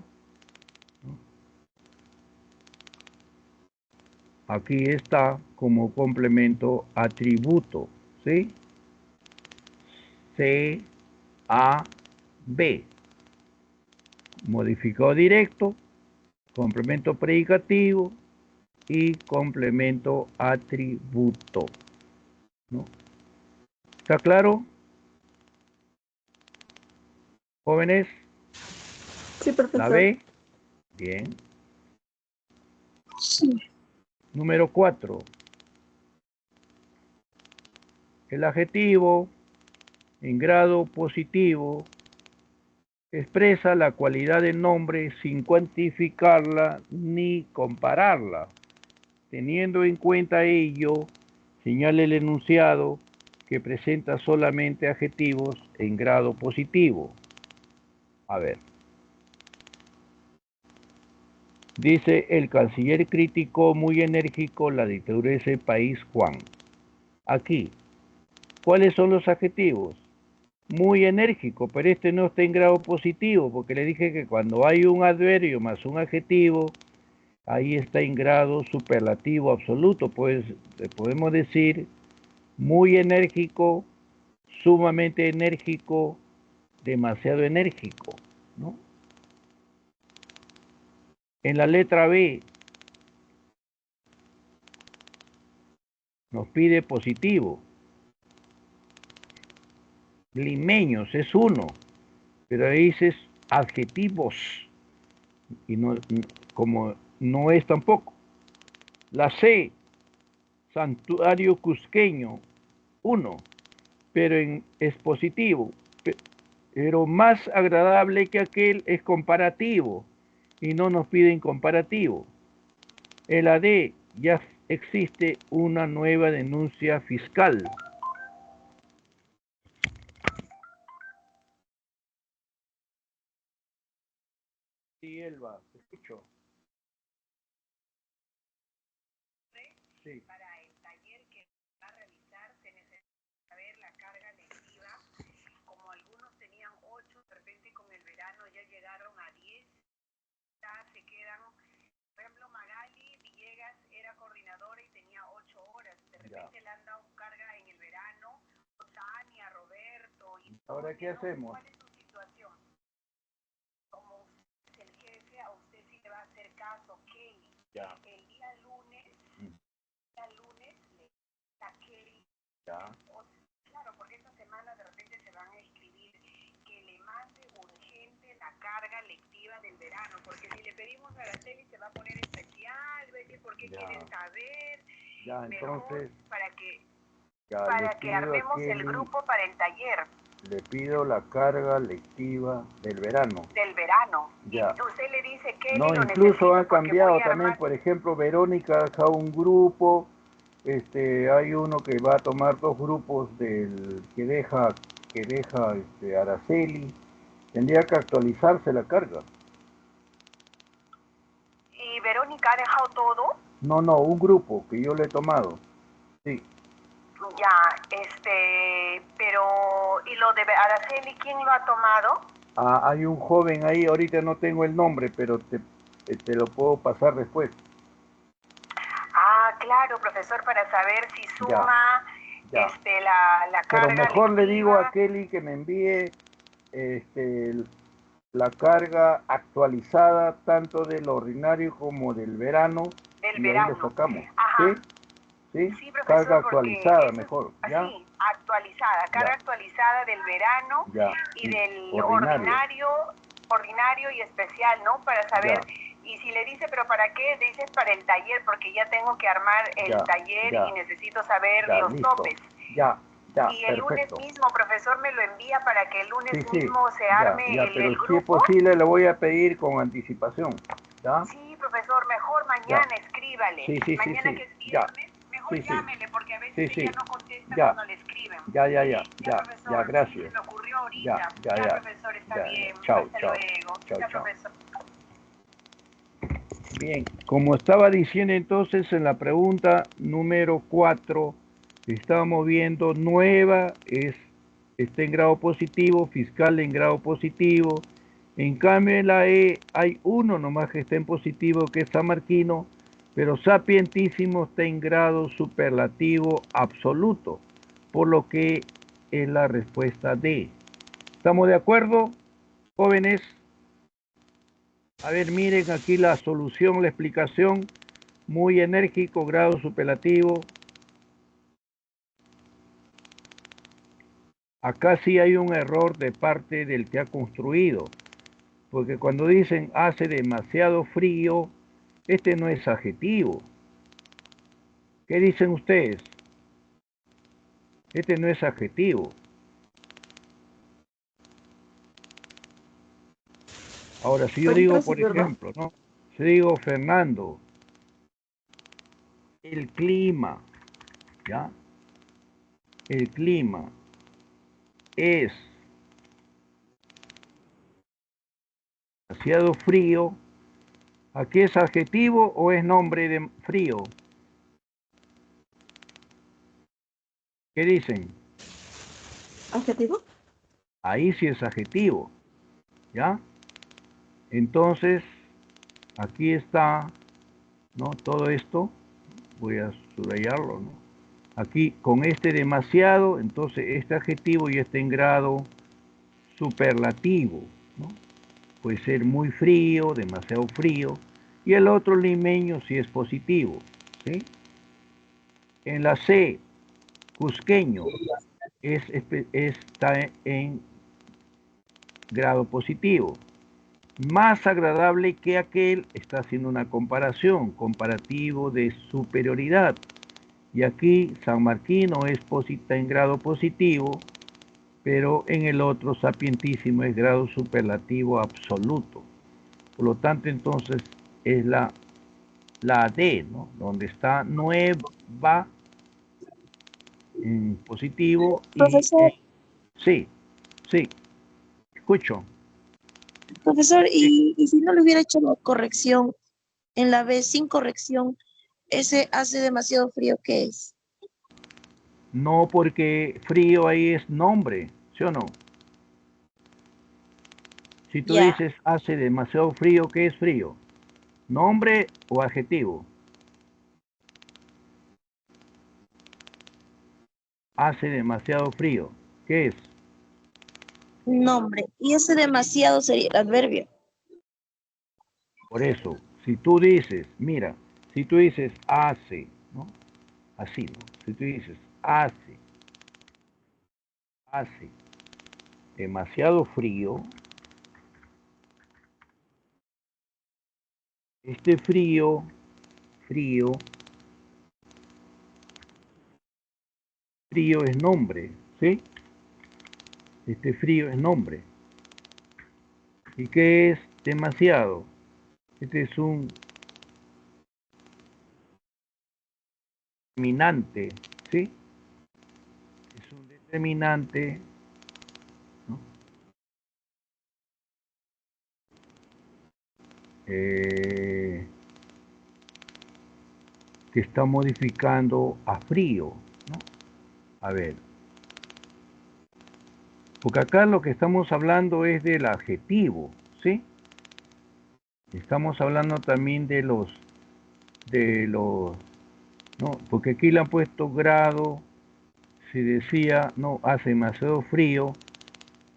Aquí está como complemento atributo. ¿Sí? C, A, B. Modificador directo, complemento predicativo y complemento atributo, ¿no? ¿Está claro? Jóvenes, Sí, profesor. ¿la ve? Bien. Sí. Número 4. El adjetivo en grado positivo expresa la cualidad del nombre sin cuantificarla ni compararla. Teniendo en cuenta ello, señala el enunciado que presenta solamente adjetivos en grado positivo. A ver. Dice el canciller criticó muy enérgico la dictadura de ese país, Juan. Aquí, ¿cuáles son los adjetivos? Muy enérgico, pero este no está en grado positivo, porque le dije que cuando hay un adverbio más un adjetivo, ahí está en grado superlativo absoluto. Pues podemos decir muy enérgico, sumamente enérgico, demasiado enérgico, ¿no? En la letra B nos pide positivo. Limeños es uno, pero ahí dices adjetivos y no, como no es tampoco. La C, santuario cusqueño, uno, pero es positivo, pero más agradable que aquel es comparativo y no nos piden comparativo. En la D ya existe una nueva denuncia fiscal. Sí, Elba, te escucho. Sí. Para el taller que va a realizar se necesita saber la carga lectiva. Como algunos tenían 8, de repente con el verano ya llegaron a 10, ya se quedan. Por ejemplo, Magali Villegas era coordinadora y tenía 8 horas. De repente le han dado carga en el verano. Tania, Roberto y ¿Ahora qué hacemos? ¿Cuál es su situación? Como usted es el jefe, a usted sí le va a hacer caso, Kelly. Ya. El día lunes la Kelly. Ya. Claro, porque esta semana de repente se van a escribir que le mande urgente la carga lectiva del verano, porque si le pedimos a Araceli se va a poner especial, va a decir por qué quieren saber. Ya, entonces, para que ya, que armemos el grupo para el taller. Le pido la carga lectiva del verano. Del verano. Ya. Y usted le dice que no, incluso han cambiado también, por ejemplo, Verónica ha dejado un grupo, hay uno que va a tomar 2 grupos del que que deja Araceli. Tendría que actualizarse la carga. ¿Y Verónica ha dejado todo? No, un grupo que yo le he tomado. Sí. Ya, pero, ¿y lo de Araceli, quién lo ha tomado? Hay un joven ahí, ahorita no tengo el nombre, pero te lo puedo pasar después. Ah, claro, profesor, para saber si suma Ya. la Pero carga mejor le digo a lectiva Kelly que me envíe la carga actualizada tanto del ordinario como del verano del y ahí le verano. sacamos. Ajá. ¿Sí? Sí, profesor, Carga porque actualizada eso es mejor. ¿Ya? así, actualizada, carga Ya. actualizada del verano Ya. y del Ordinario. ordinario y especial, ¿no? Para saber, Ya. y si le dice, pero ¿para qué? Dices para el taller, porque ya tengo que armar el Ya, taller ya. y necesito saber Ya, los listo. topes. Ya, Y el lunes perfecto. mismo, profesor, me lo envía para que el lunes Sí, mismo se arme pero el si es grupo. posible le voy a pedir con anticipación. ¿Ya? Sí, profesor, mejor mañana escríbale. Sí, Mañana que es viernes, mejor llámele, porque a veces ella no contesta cuando le escriben. Ya, profesor, gracias. sí, se me ocurrió ahorita. Profesor, está bien. Chao, Hasta chao. luego. Chao. Profesor. Bien, como estaba diciendo entonces en la pregunta número 4, estábamos viendo nueva, está en grado positivo, fiscal en grado positivo. En cambio en la E hay uno nomás que está en positivo, que es San Marquino, pero sapientísimo está en grado superlativo absoluto, por lo que es la respuesta D. ¿Estamos de acuerdo, jóvenes? A ver, miren aquí la solución, la explicación. Muy enérgico, grado superlativo. Acá sí hay un error de parte del que ha construido, porque cuando dicen hace demasiado frío, este no es adjetivo. ¿Qué dicen ustedes? Este no es adjetivo. Ahora, si yo digo, por ejemplo, ¿no? Si digo, Fernando, el clima, ¿ya? El clima es demasiado frío. ¿Aquí es adjetivo o es nombre de frío? ¿Qué dicen? ¿Adjetivo? Ahí sí es adjetivo, ¿ya? Entonces, aquí está, ¿no? Todo esto, voy a subrayarlo, ¿no? Aquí, con este demasiado, entonces este adjetivo ya está en grado superlativo, ¿no? Puede ser muy frío, demasiado frío, y el otro limeño sí es positivo, ¿sí? En la C, cusqueño, está en grado positivo. Más agradable que aquel, está haciendo una comparación, comparativo de superioridad. Y aquí San Marquino está en grado positivo, pero en el otro sapientísimo es grado superlativo absoluto. Por lo tanto, entonces es la D, ¿no? Donde está nueva en positivo y Profesor, sí, escucho. profesor, y si no le hubiera hecho la corrección en la B sin corrección, ese hace demasiado frío, ¿qué es? No, porque frío ahí es nombre, ¿sí o no? Si tú Ya, dices hace demasiado frío, ¿qué es frío? ¿Nombre o adjetivo? Hace demasiado frío. ¿Qué es? nombre. Y ese demasiado sería el adverbio. Por eso, si tú dices, mira, si tú dices hace, ¿no? Así, ¿no? Si tú dices hace demasiado frío, este frío es nombre, ¿sí? Este frío es nombre. ¿Y qué es demasiado? Este es un determinante, ¿sí? Es un determinante que está modificando a frío, ¿no? A ver, porque acá lo que estamos hablando es del adjetivo, ¿sí? Estamos hablando también de los, ¿no? Porque aquí le han puesto grado, si decía, no, hace demasiado frío,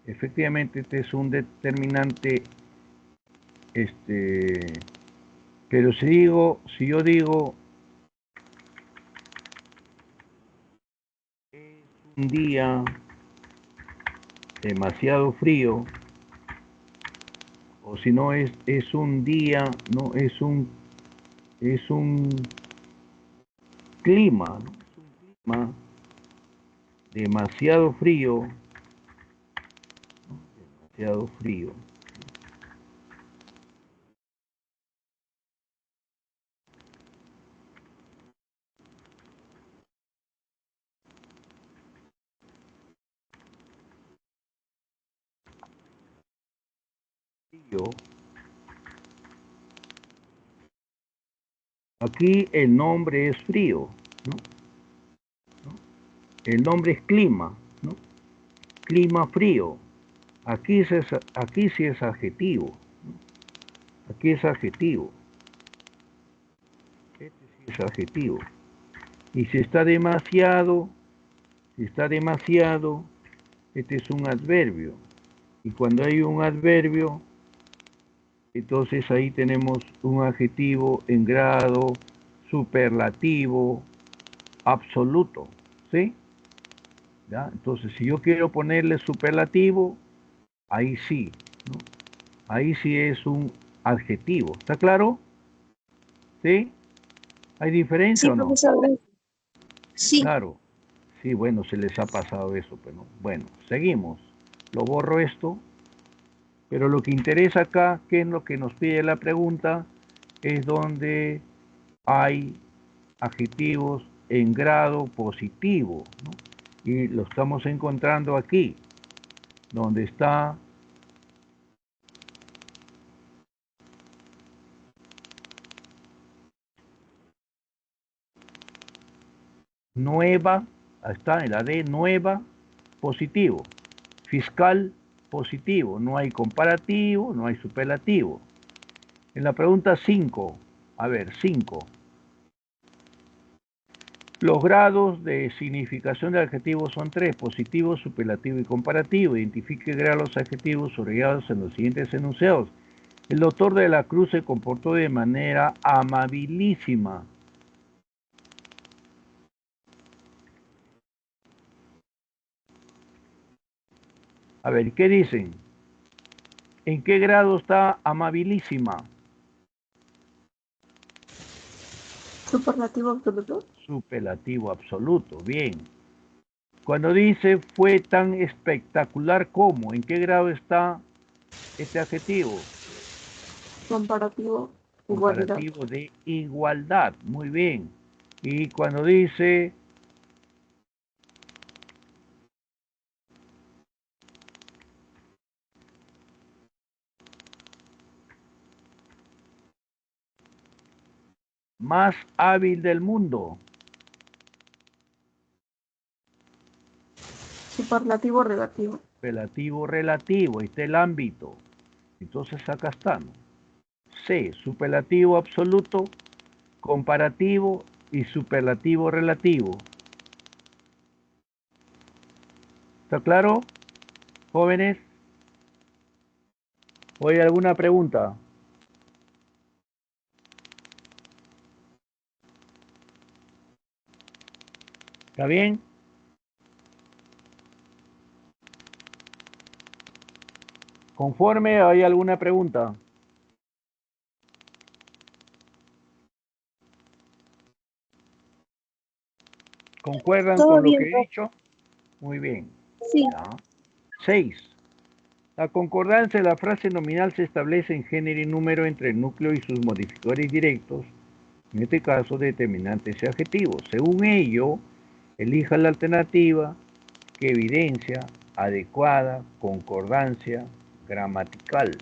efectivamente este es un determinante, pero si yo digo, es un día demasiado frío, o si no es un día, no, es un clima, ¿no? Es un clima demasiado frío, ¿no? Demasiado frío. Frío. Aquí el nombre es frío, ¿no? El nombre es clima, ¿no? Clima frío. Aquí sí es adjetivo, ¿no? Aquí es adjetivo. Este sí es adjetivo. Y si está demasiado, este es un adverbio. Y cuando hay un adverbio, entonces ahí tenemos un adjetivo en grado, superlativo, absoluto, ¿sí? ¿Ya? Entonces, si yo quiero ponerle superlativo, ahí sí, ¿no? Ahí sí es un adjetivo. ¿Está claro? ¿Sí? ¿Hay diferencia Sí, o no? profesor, gracias. Sí, Claro. Sí, bueno, se les ha pasado eso, pero bueno, seguimos. Lo borro esto, pero lo que interesa acá, que es lo que nos pide la pregunta, es donde hay adjetivos en grado positivo, ¿no? Y lo estamos encontrando aquí, donde está nueva, ahí está en la D, nueva, positivo. Fiscal, positivo. No hay comparativo, no hay superlativo. En la pregunta 5, a ver, 5. Los grados de significación del adjetivo son 3, positivo, superlativo y comparativo. Identifique y crea los adjetivos subrayados en los siguientes enunciados. El doctor de la Cruz se comportó de manera amabilísima. A ver, ¿qué dicen? ¿En qué grado está amabilísima? Superlativo absoluto. Superlativo absoluto, bien. Cuando dice fue tan espectacular como, ¿en qué grado está este adjetivo? Comparativo. Igualdad. Comparativo de igualdad, muy bien. Y cuando dice más hábil del mundo, Superlativo relativo. relativo, relativo, ahí está el ámbito. Entonces acá estamos. C, superlativo absoluto, comparativo y superlativo relativo. ¿Está claro, jóvenes? ¿O hay alguna pregunta? ¿Está bien? ¿Conforme? ¿Hay alguna pregunta? ¿Concuerdan todo con lo bien, que he profe. dicho? Muy bien. Sí, ¿Ya? 6. La concordancia de la frase nominal se establece en género y número entre el núcleo y sus modificadores directos, en este caso determinantes y adjetivos. Según ello, elija la alternativa que evidencia adecuada concordancia gramatical.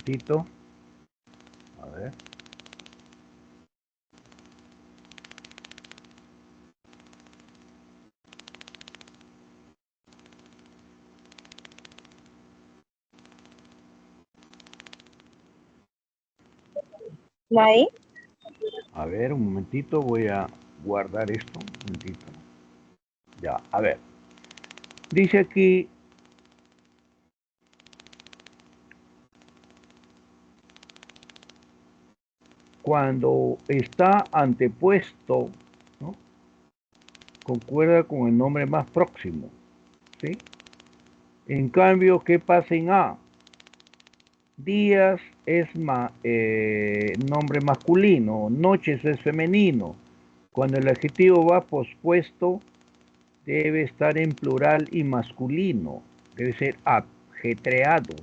momentito. A ver. ¿La E? A ver, un momentito, voy a guardar esto. Un momentito. Ya, a ver. Dice aquí, cuando está antepuesto, ¿no? Concuerda con el nombre más próximo, ¿sí? En cambio, ¿qué pasa en A? Días es nombre masculino, noches es femenino. Cuando el adjetivo va pospuesto, debe estar en plural y masculino. Debe ser ajetreados.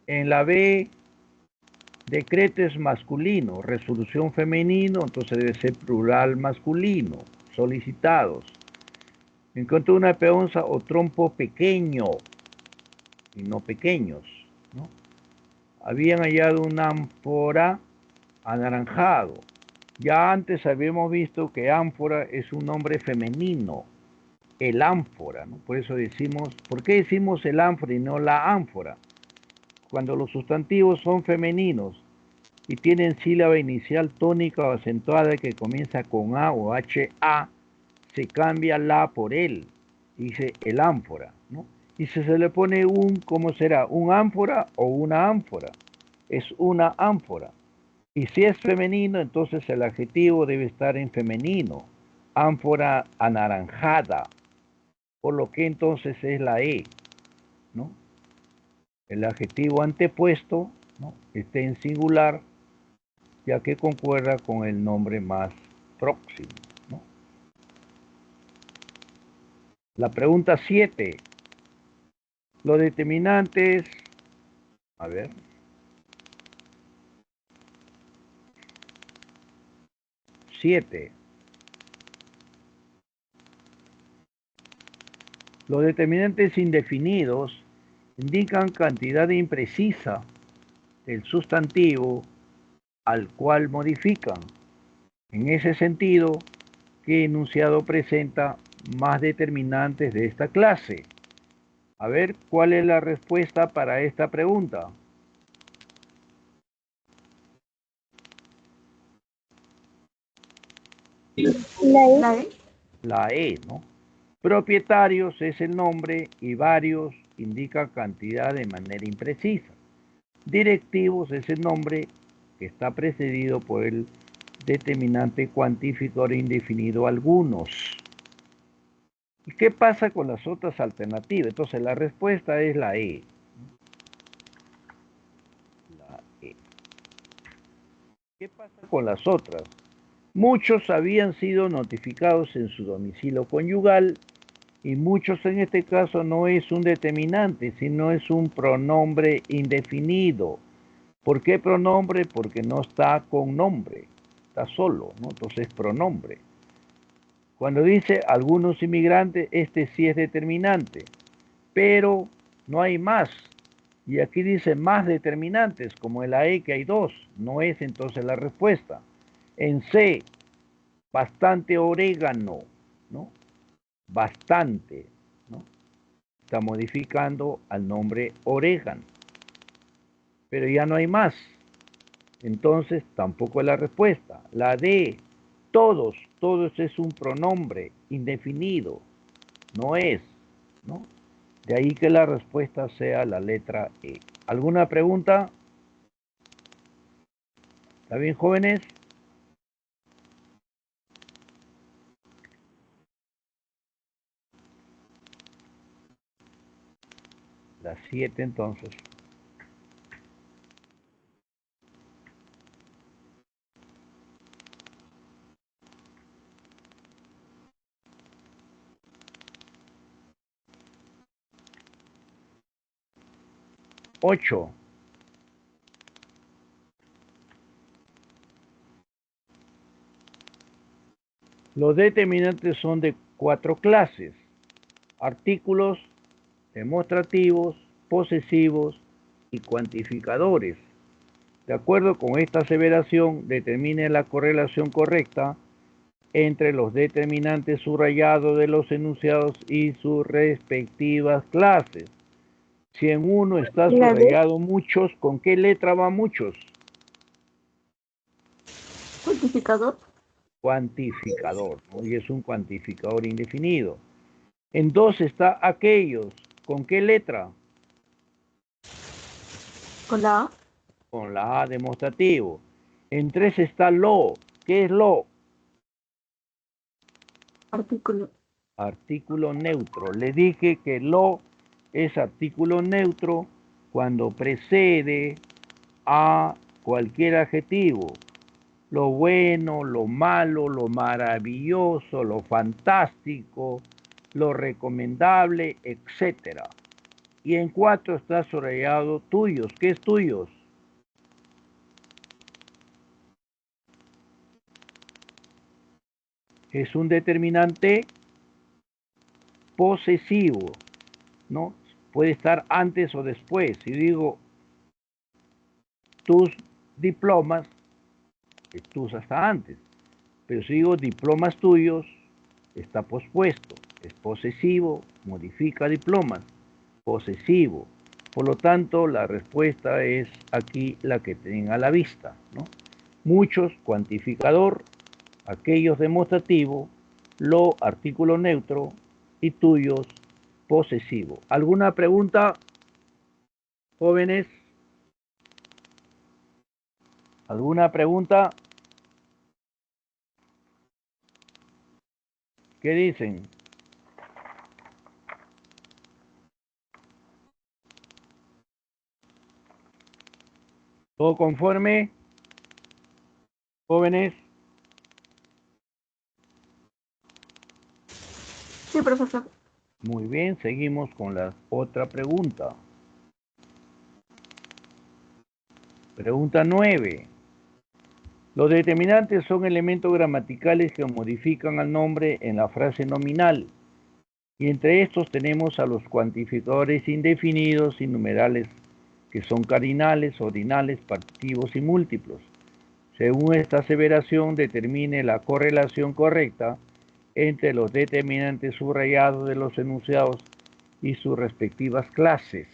En la B, decreto es masculino, resolución femenino, entonces debe ser plural masculino. Solicitados. Encontré una peonza o trompo pequeño y no pequeños, ¿no? Habían hallado un ánfora anaranjado. Ya antes habíamos visto que ánfora es un nombre femenino, el ánfora, ¿no? Por eso decimos, ¿por qué decimos el ánfora y no la ánfora? Cuando los sustantivos son femeninos y tienen sílaba inicial tónica o acentuada que comienza con A o HA, se cambia la por él, dice el ánfora, ¿no? Y si se le pone un, ¿cómo será? ¿Un ánfora o una ánfora? Es una ánfora. Y si es femenino, entonces el adjetivo debe estar en femenino. Ánfora anaranjada. Por lo que entonces es la E, ¿no? El adjetivo antepuesto, ¿no? Está en singular, ya que concuerda con el nombre más próximo, ¿no? La pregunta 7. Los determinantes, a ver. 7. Los determinantes indefinidos indican cantidad imprecisa del sustantivo al cual modifican. En ese sentido, ¿qué enunciado presenta más determinantes de esta clase? A ver, ¿cuál es la respuesta para esta pregunta? ¿La E? La E. La E, ¿no? Propietarios es el nombre y varios indica cantidad de manera imprecisa. Directivos es el nombre que está precedido por el determinante cuantificador indefinido algunos. ¿Y qué pasa con las otras alternativas? Entonces la respuesta es la E. La E. ¿Qué pasa con las otras? Muchos habían sido notificados en su domicilio conyugal y muchos en este caso no es un determinante, sino es un pronombre indefinido. ¿Por qué pronombre? Porque no está con nombre, está solo, ¿no? Entonces es pronombre. Cuando dice algunos inmigrantes, este sí es determinante, pero no hay más. Y aquí dice más determinantes, como en la E que hay dos, no es entonces la respuesta. En C, bastante orégano, ¿no? Bastante, ¿no? Está modificando al nombre orégano. Pero ya no hay más. Entonces tampoco es la respuesta. La D, todos es un pronombre indefinido, no es, ¿no? De ahí que la respuesta sea la letra E. ¿Alguna pregunta? ¿Está bien, jóvenes? Las 7 entonces. Ocho. Los determinantes son de 4 clases: artículos, demostrativos, posesivos y cuantificadores. De acuerdo con esta aseveración, determine la correlación correcta entre los determinantes subrayados de los enunciados y sus respectivas clases. Si en uno está La D. subrayado muchos, ¿con qué letra va muchos? Cuantificador. Cuantificador, ¿no? Y es un cuantificador indefinido. En 2 está aquellos, ¿con qué letra? Con la A. Con la A demostrativo. En 3 está lo. ¿Qué es lo? Artículo. Artículo neutro. Le dije que lo es artículo neutro cuando precede a cualquier adjetivo. Lo bueno, lo malo, lo maravilloso, lo fantástico, lo recomendable, etc. Y en 4 está subrayado tuyos. ¿Qué es tuyos? Es un determinante posesivo, ¿no? Puede estar antes o después. Si digo tus diplomas, tus hasta antes. Pero si digo diplomas tuyos, está pospuesto. Es posesivo, modifica diplomas. Posesivo. Por lo tanto, la respuesta es aquí la que tienen a la vista, ¿no? Muchos, cuantificador, aquellos demostrativo, lo, artículo neutro, y tuyos, posesivo. ¿Alguna pregunta, jóvenes? ¿Alguna pregunta? ¿Qué dicen? ¿Todo conforme? Jóvenes. Sí, profesor. Muy bien, seguimos con la otra pregunta. Pregunta 9. Los determinantes son elementos gramaticales que modifican al nombre en la frase nominal. Y entre estos tenemos a los cuantificadores indefinidos y numerales, que son cardinales, ordinales, partitivos y múltiplos. Según esta aseveración, determine la correlación correcta entre los determinantes subrayados de los enunciados y sus respectivas clases.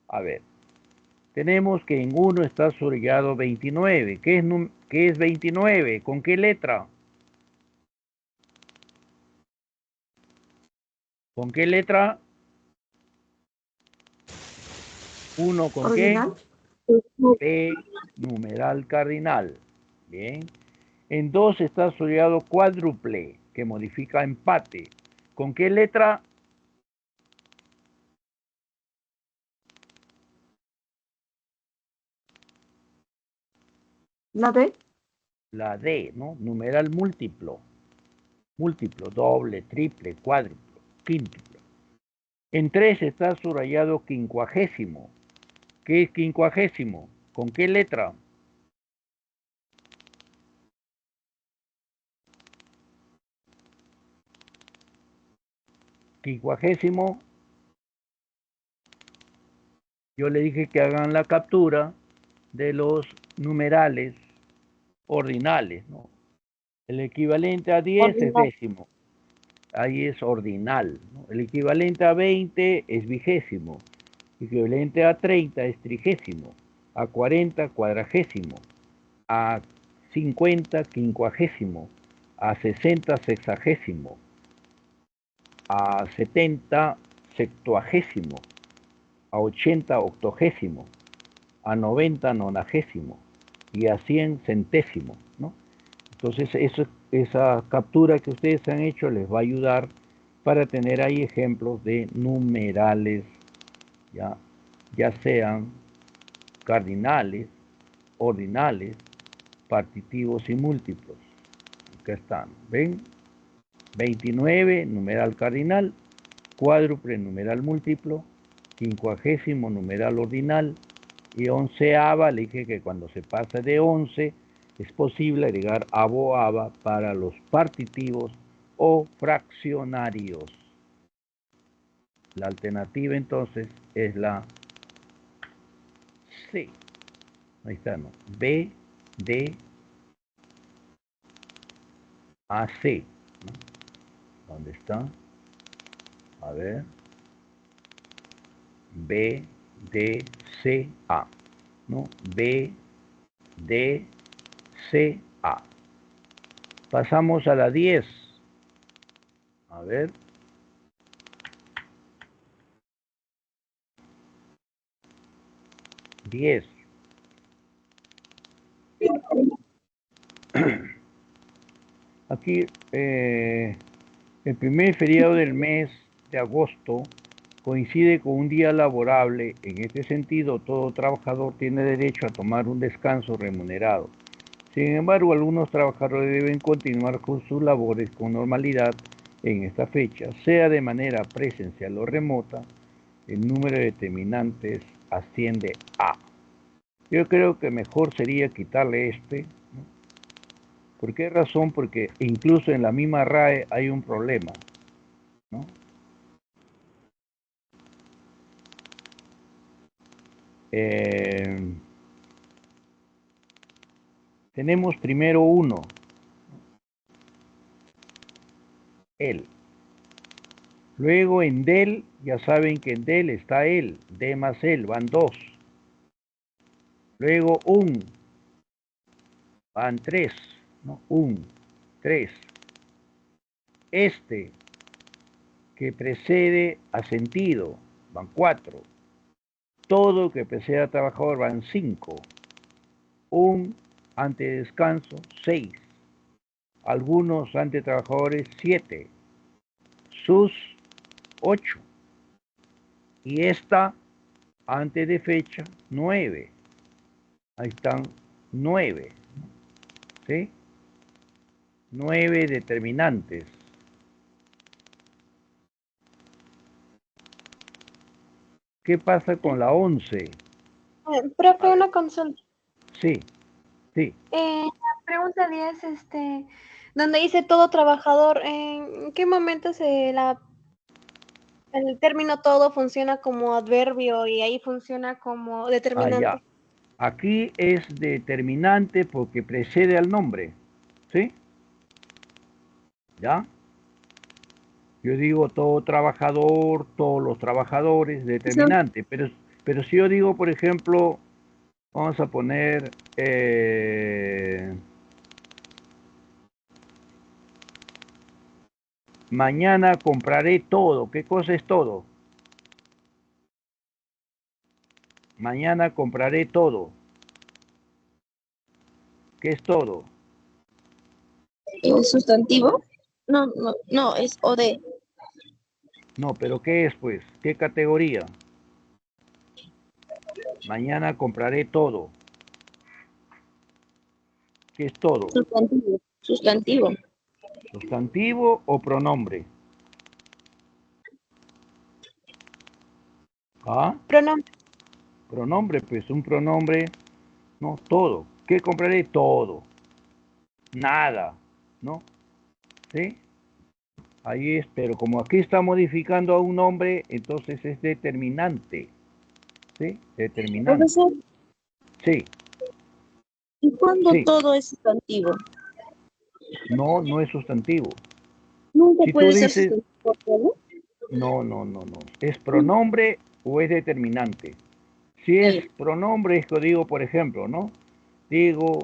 A ver, tenemos que en uno está subrayado 29. ¿Qué es 29? ¿Con qué letra? ¿Con qué letra? ¿Uno con Ordinal. qué? P, numeral cardinal. Bien. En 2 está subrayado cuádruple, que modifica empate. ¿Con qué letra? La D. La D, ¿no? Numeral múltiplo. Múltiplo, doble, triple, cuádruplo, quíntuplo. En 3 está subrayado quincuagésimo. ¿Qué es quincuagésimo? ¿Con qué letra? Quincuagésimo. Yo le dije que hagan la captura de los numerales ordinales, ¿no? El equivalente a 10 es Ordinal. décimo. Ahí es ordinal, ¿no? El equivalente a 20 es vigésimo. El equivalente a 30 es trigésimo. A 40, cuadragésimo. A 50, quincuagésimo. A 60, sexagésimo. A 70, septuagésimo. A 80, octogésimo. A 90, nonagésimo. Y a 100, centésimo, ¿no? Entonces, esa captura que ustedes han hecho les va a ayudar para tener ahí ejemplos de numerales, ya sean cardinales, ordinales, partitivos y múltiplos. Acá están, ¿ven? 29, numeral cardinal, cuádruple, numeral múltiplo, quincuagésimo, numeral ordinal, y onceava, le dije que cuando se pasa de 11 es posible agregar abo aba para los partitivos o fraccionarios. La alternativa entonces es la C. Ahí está, ¿no? B, D, A, C, ¿no? ¿Dónde está? A ver. B, D, C, A, ¿no? B, D, C, A. Pasamos a la 10. A ver. 10. Aquí el primer feriado del mes de agosto coincide con un día laborable. En este sentido, todo trabajador tiene derecho a tomar un descanso remunerado. Sin embargo, algunos trabajadores deben continuar con sus labores con normalidad en esta fecha, sea de manera presencial o remota. El número de determinantes asciende a. Yo creo que mejor sería quitarle este, ¿no? ¿Por qué razón? Porque incluso en la misma RAE hay un problema, ¿no? Tenemos primero uno, él. Luego en del, ya saben que en del está él, de más él, van dos. Luego un, van tres, ¿no? Un, tres. Este, que precede a sentido, van cuatro. Todo que precede a trabajador, van cinco. Un ante descanso, 6. Algunos ante trabajadores, 7. Sus, 8. Y esta antes de fecha, 9. Ahí están 9. ¿Sí? 9 determinantes. ¿Qué pasa con la 11? Profe, una consulta. Sí, sí. La pregunta 10, donde dice todo trabajador, ¿en qué momento el término todo funciona como adverbio y ahí funciona como determinante? Allá. Aquí es determinante porque precede al nombre. ¿Sí? ¿Ya? Yo digo todo trabajador, todos los trabajadores, determinante. Pero si yo digo, por ejemplo, vamos a poner mañana compraré todo. ¿Qué cosa es todo? Mañana compraré todo. ¿Qué es todo? ¿El sustantivo? No, es OD. No, pero ¿qué es pues? ¿Qué categoría? Mañana compraré todo. ¿Qué es todo? Sustantivo. ¿Sustantivo o pronombre? ¿Ah? Pronombre. Pronombre, pues un pronombre, no, todo. ¿Qué compraré? Todo. Nada, ¿no? ¿Sí? Ahí es, pero como aquí está modificando a un nombre, entonces es determinante. ¿Sí? Determinante. Profesor, Sí, ¿y cuándo sí. todo es sustantivo? No, no es sustantivo. ¿Nunca Si tú puede ser dices, sustantivo todo? no. ¿Es pronombre o es determinante? Si es pronombre, es que digo, por ejemplo, ¿no? Digo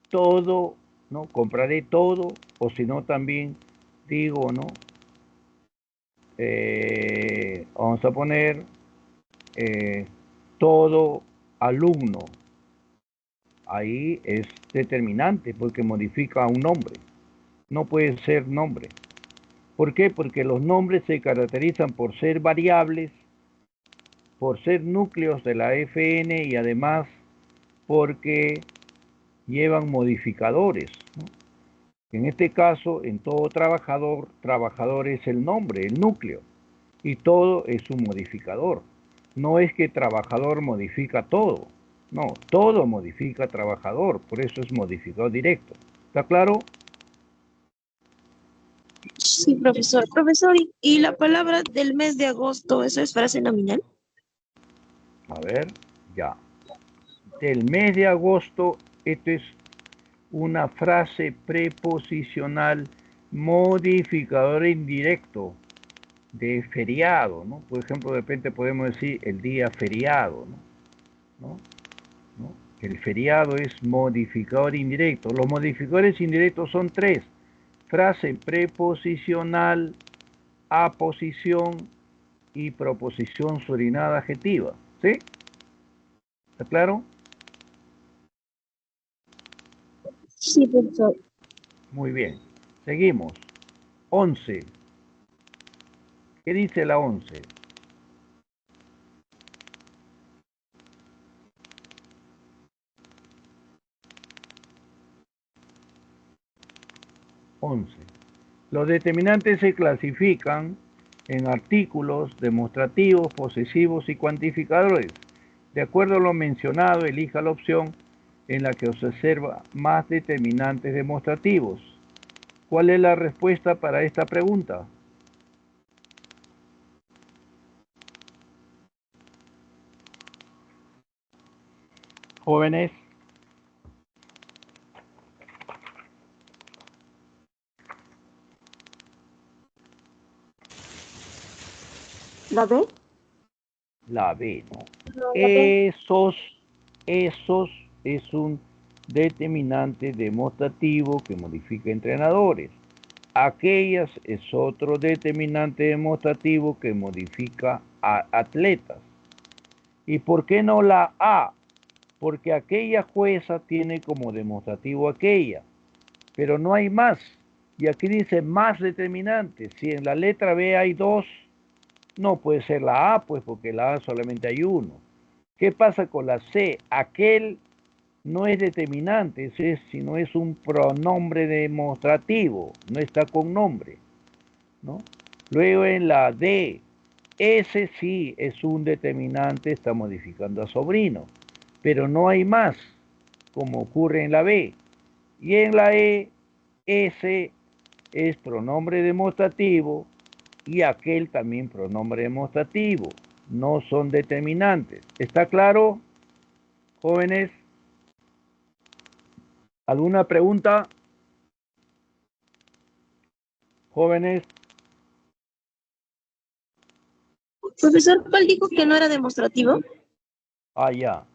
todo, ¿no? Compraré todo, o si no también digo, ¿no? Vamos a poner todo alumno. Ahí es determinante porque modifica un nombre. No puede ser nombre. ¿Por qué? Porque los nombres se caracterizan por ser variables, por ser núcleos de la FN y además porque llevan modificadores, ¿no? En este caso, en todo trabajador, trabajador es el nombre, el núcleo, y todo es un modificador. No es que trabajador modifica todo, no, todo modifica trabajador, por eso es modificador directo. ¿Está claro? Sí, profesor. Profesor, ¿y la palabra del mes de agosto, eso es frase nominal? A ver, ya. del mes de agosto. Esto es una frase preposicional modificador indirecto de feriado, ¿no? Por ejemplo, de repente podemos decir el día feriado, ¿no? ¿No? El feriado es modificador indirecto. Los modificadores indirectos son tres: frase preposicional, aposición y proposición subordinada adjetiva. ¿Sí? ¿Está claro? Sí, profesor. Muy bien. Seguimos. 11. ¿Qué dice la 11? Los determinantes se clasifican en artículos, demostrativos, posesivos y cuantificadores. De acuerdo a lo mencionado, elija la opción en la que se observa más determinantes demostrativos. ¿Cuál es la respuesta para esta pregunta? Jóvenes. ¿La B? La B, ¿no? No, la B. Esos es un determinante demostrativo que modifica entrenadores. Aquellas es otro determinante demostrativo que modifica a atletas. ¿Y por qué no la A? Porque aquella jueza tiene como demostrativo aquella, pero no hay más. Y aquí dice más determinantes. Si en la letra B hay dos, no puede ser la A, pues porque la A solamente hay uno. ¿Qué pasa con la C? Aquel no es determinante, sino es un pronombre demostrativo, no está con nombre, ¿no? Luego en la D, ese sí es un determinante, está modificando a sobrino, pero no hay más, como ocurre en la B. Y en la E, ese es pronombre demostrativo y aquel también pronombre demostrativo. No son determinantes. ¿Está claro, jóvenes? ¿Alguna pregunta? Jóvenes. Profesor, ¿cuál dijo que no era demostrativo? Ya.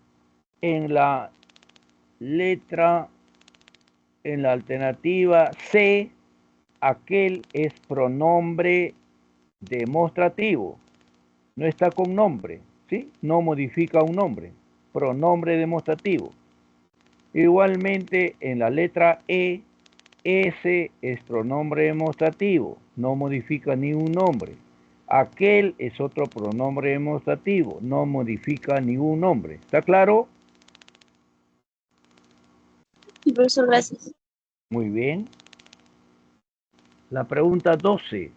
En la letra, en la alternativa C, aquel es pronombre demostrativo. No está con nombre, ¿sí? No modifica un nombre. Pronombre demostrativo. Igualmente, en la letra E, ese es pronombre demostrativo. No modifica ni un nombre. Aquel es otro pronombre demostrativo. No modifica ningún nombre. ¿Está claro? Sí, profesor, gracias. Muy bien. La pregunta 12.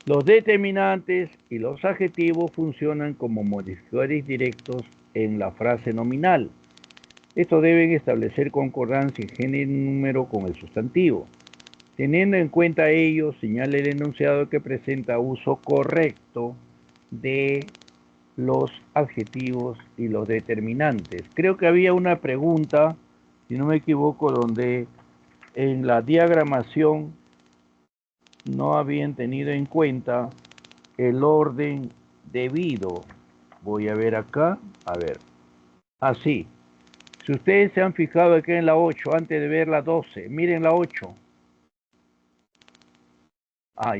Los determinantes y los adjetivos funcionan como modificadores directos en la frase nominal. Estos deben establecer concordancia en género y número con el sustantivo. Teniendo en cuenta ello, señala el enunciado que presenta uso correcto de los adjetivos y los determinantes. Creo que había una pregunta, si no me equivoco, donde en la diagramación no habían tenido en cuenta el orden debido. Voy a ver acá, a ver. Así. Si ustedes se han fijado aquí en la 8, antes de ver la 12, miren la 8.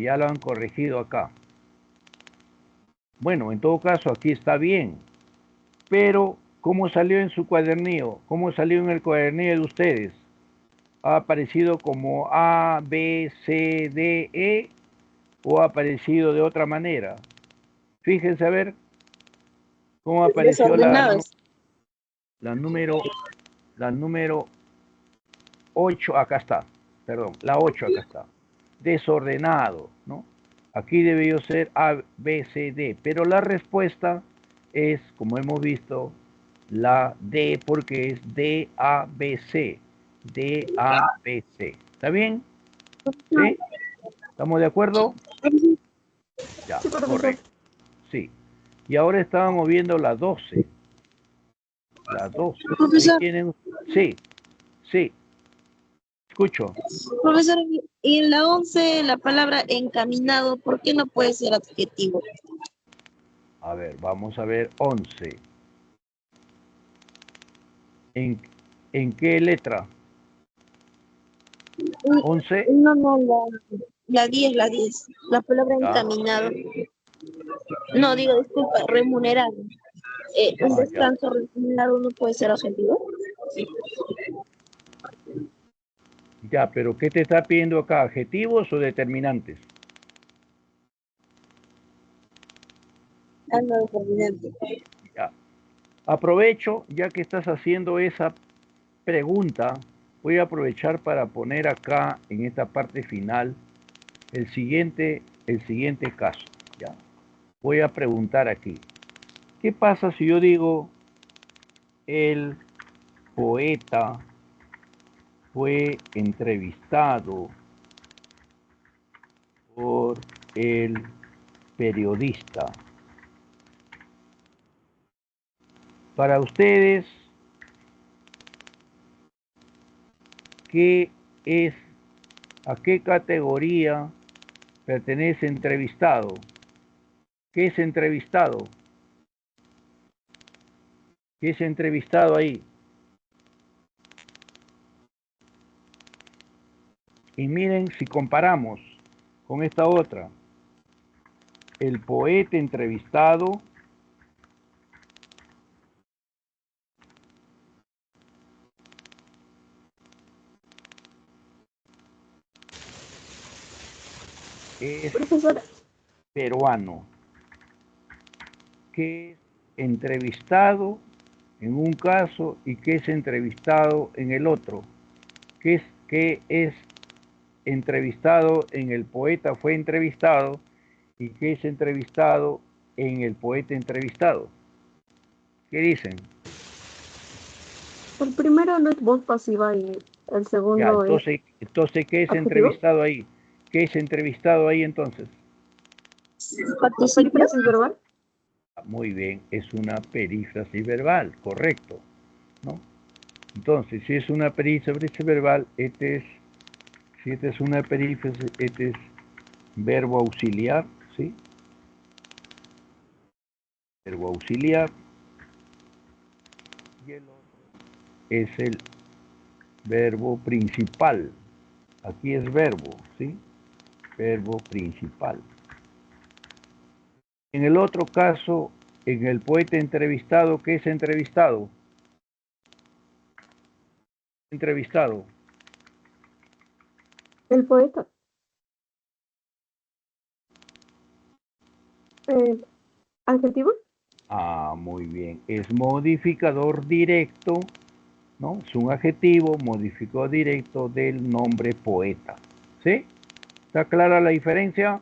Ya lo han corregido acá. Bueno, en todo caso, aquí está bien. Pero, ¿cómo salió en su cuadernillo? ¿Cómo salió en el cuadernillo de ustedes? ¿Ha aparecido como A, B, C, D, E? ¿O ha aparecido de otra manera? Fíjense a ver cómo apareció Desordenados. la número 8, acá está. Perdón, la 8 acá está. Desordenado, ¿no? Aquí debió ser A, B, C, D. Pero la respuesta es, como hemos visto, la D, porque es D, A, B, C. D, A, B, C. ¿Está bien? ¿Sí? ¿Estamos de acuerdo? Ya, Sí, profesor. correcto. Sí. Y ahora estábamos viendo la 12. La 12. Ahí Profesor, tienen. Sí, sí. Escucho. profesor, y en la 11 la palabra encaminado, ¿por qué no puede ser adjetivo? A ver, vamos a ver 11. ¿En, en qué letra? 11. No, no, la 10, la 10. La palabra Ya. encaminado. No, digo, disculpa, remunerado. Un Ya. descanso remunerado no puede ser adjetivo. Ya, pero ¿qué te está pidiendo acá? ¿Adjetivos o determinantes? Ah, no, determinante. Ya. Aprovecho, ya que estás haciendo esa pregunta, voy a aprovechar para poner acá en esta parte final el siguiente caso. ¿Ya? Voy a preguntar aquí. ¿Qué pasa si yo digo el poeta fue entrevistado por el periodista? Para ustedes, ¿qué es, a qué categoría pertenece entrevistado? ¿Qué es entrevistado? ¿Qué es entrevistado ahí? Y miren si comparamos con esta otra. El poeta entrevistado es Profesora, peruano. ¿Qué es entrevistado en un caso y qué es entrevistado en el otro? ¿Qué es entrevistado en el poeta fue entrevistado y qué es entrevistado en el poeta entrevistado? ¿Qué dicen? el primero no es voz pasiva y el Ya, segundo es entonces, ¿qué es adjetivo. entrevistado ahí? ¿Qué es entrevistado ahí entonces? Participio. Perífrasis verbal. Muy bien, es una perífrasis verbal, correcto, ¿no? Entonces, si es una perífrasis verbal, si esta es una perífrasis, este es verbo auxiliar, ¿sí? Verbo auxiliar. Y el otro es el verbo principal. Aquí es verbo, ¿sí? Verbo principal. En el otro caso, en el poeta entrevistado, ¿qué es entrevistado? Entrevistado. El poeta. Eh, adjetivo. Ah, muy bien. Es modificador directo, ¿no? Es un adjetivo modificador directo del nombre poeta. ¿Sí? ¿Está clara la diferencia?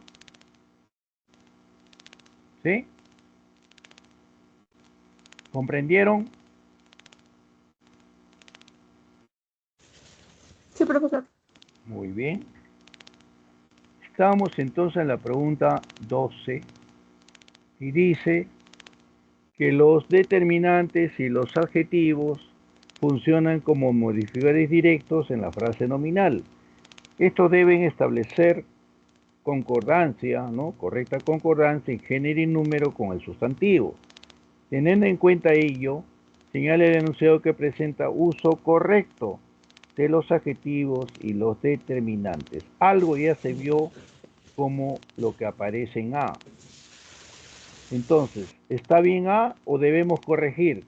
¿Sí? ¿Comprendieron? Sí, profesor. Muy bien. Estamos entonces en la pregunta 12 y dice que los determinantes y los adjetivos funcionan como modificadores directos en la frase nominal. Estos deben establecer concordancia, ¿no? Correcta concordancia en género y número con el sustantivo. Teniendo en cuenta ello, señala el enunciado que presenta uso correcto de los adjetivos y los determinantes. Algo ya se vio como lo que aparece en A. Entonces, ¿está bien A o debemos corregir?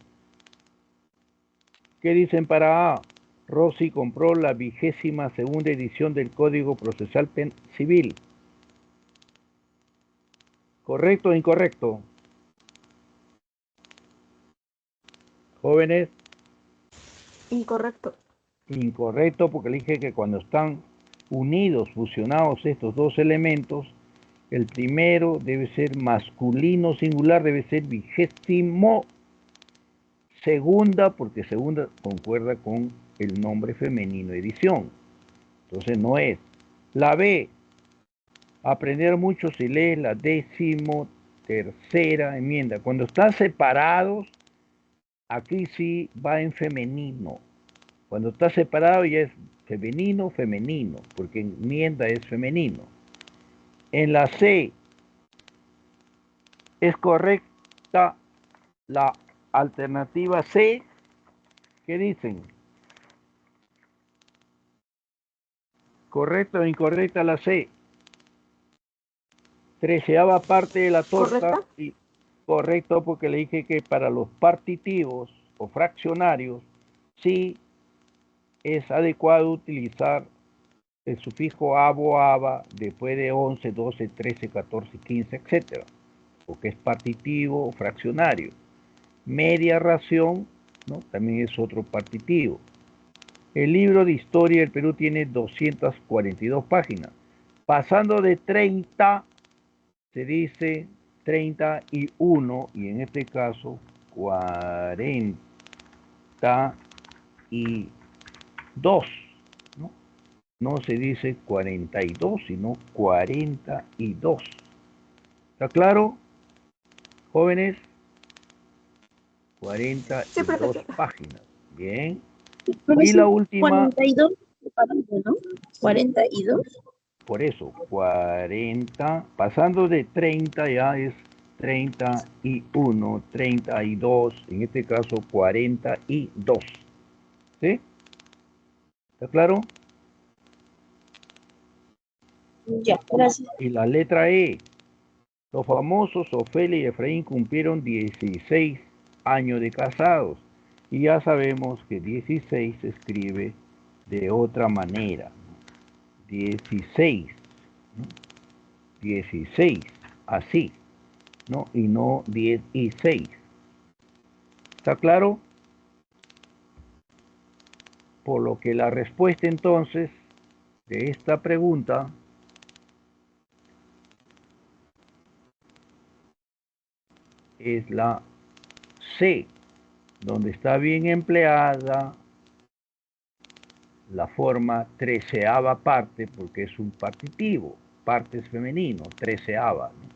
¿Qué dicen para A? Rosy compró la 22ª edición del Código Procesal Civil. ¿Correcto o incorrecto? Jóvenes, Incorrecto. incorrecto porque le dije que cuando están unidos, fusionados estos dos elementos, el primero debe ser masculino singular, debe ser 22ª, porque segunda concuerda con el nombre femenino edición. Entonces no es. La B, aprender mucho si lees la 13ª enmienda. Cuando están separados, aquí sí va en femenino. Cuando está separado ya es femenino, femenino, porque enmienda es femenino. En la C, ¿es correcta la alternativa C? ¿Qué dicen? ¿Correcta o incorrecta la C? 13ª parte de la torta. ¿Correcta? Y correcto, porque le dije que para los partitivos o fraccionarios sí es adecuado utilizar el sufijo abo, aba, después de 11, 12, 13, 14, 15, etc. Porque es partitivo o fraccionario. Media ración, ¿no? También es otro partitivo. El libro de historia del Perú tiene 242 páginas. Pasando de 30, se dice 31, y en este caso 42, ¿no? No se dice 42, sino 42. ¿Está claro, jóvenes? Sí, 42 profesor. páginas. Bien. Y Profesor, la última, 42 separado, ¿no? 42. por eso, 40, pasando de 30 ya es 31, 32, en este caso 42. ¿Sí? ¿Está claro? Ya, gracias. Y la letra E. Los famosos Ofelia y Efraín cumplieron 16 años de casados. Y ya sabemos que 16 se escribe de otra manera. 16, ¿no? 16, así, ¿no? Y no 16. ¿Está claro? Por lo que la respuesta entonces de esta pregunta es la C, donde está bien empleada la forma 13ª parte, porque es un partitivo, partes femenino, 13ª, ¿no?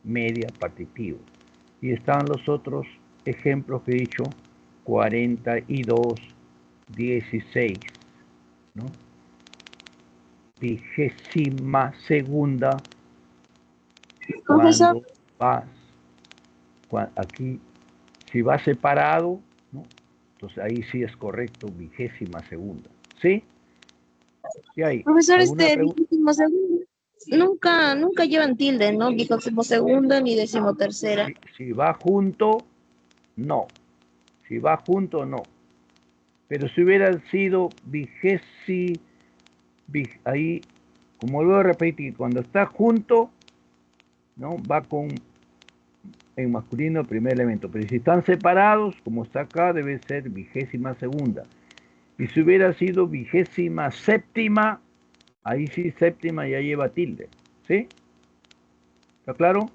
Media partitivo. Y están los otros ejemplos que he dicho, 42, 16, ¿no? 22ª, Profesor, cuando vas, aquí, si va separado, ¿no? Entonces ahí sí es correcto, 22ª. ¿Sí? ¿Qué hay? profesor, ¿Alguna pregunta? vigésimo segundo. Nunca llevan tilde, ¿no? Vigésimo segundo ni decimotercera. Si va junto, no. Si va junto, no. Pero si hubiera sido ahí, como lo voy a repetir, cuando está junto, ¿no? Va con en masculino el primer elemento. Pero si están separados, como está acá, debe ser 22ª. Y si hubiera sido 27ª, ahí sí séptima ya lleva tilde. ¿Sí? ¿Está claro?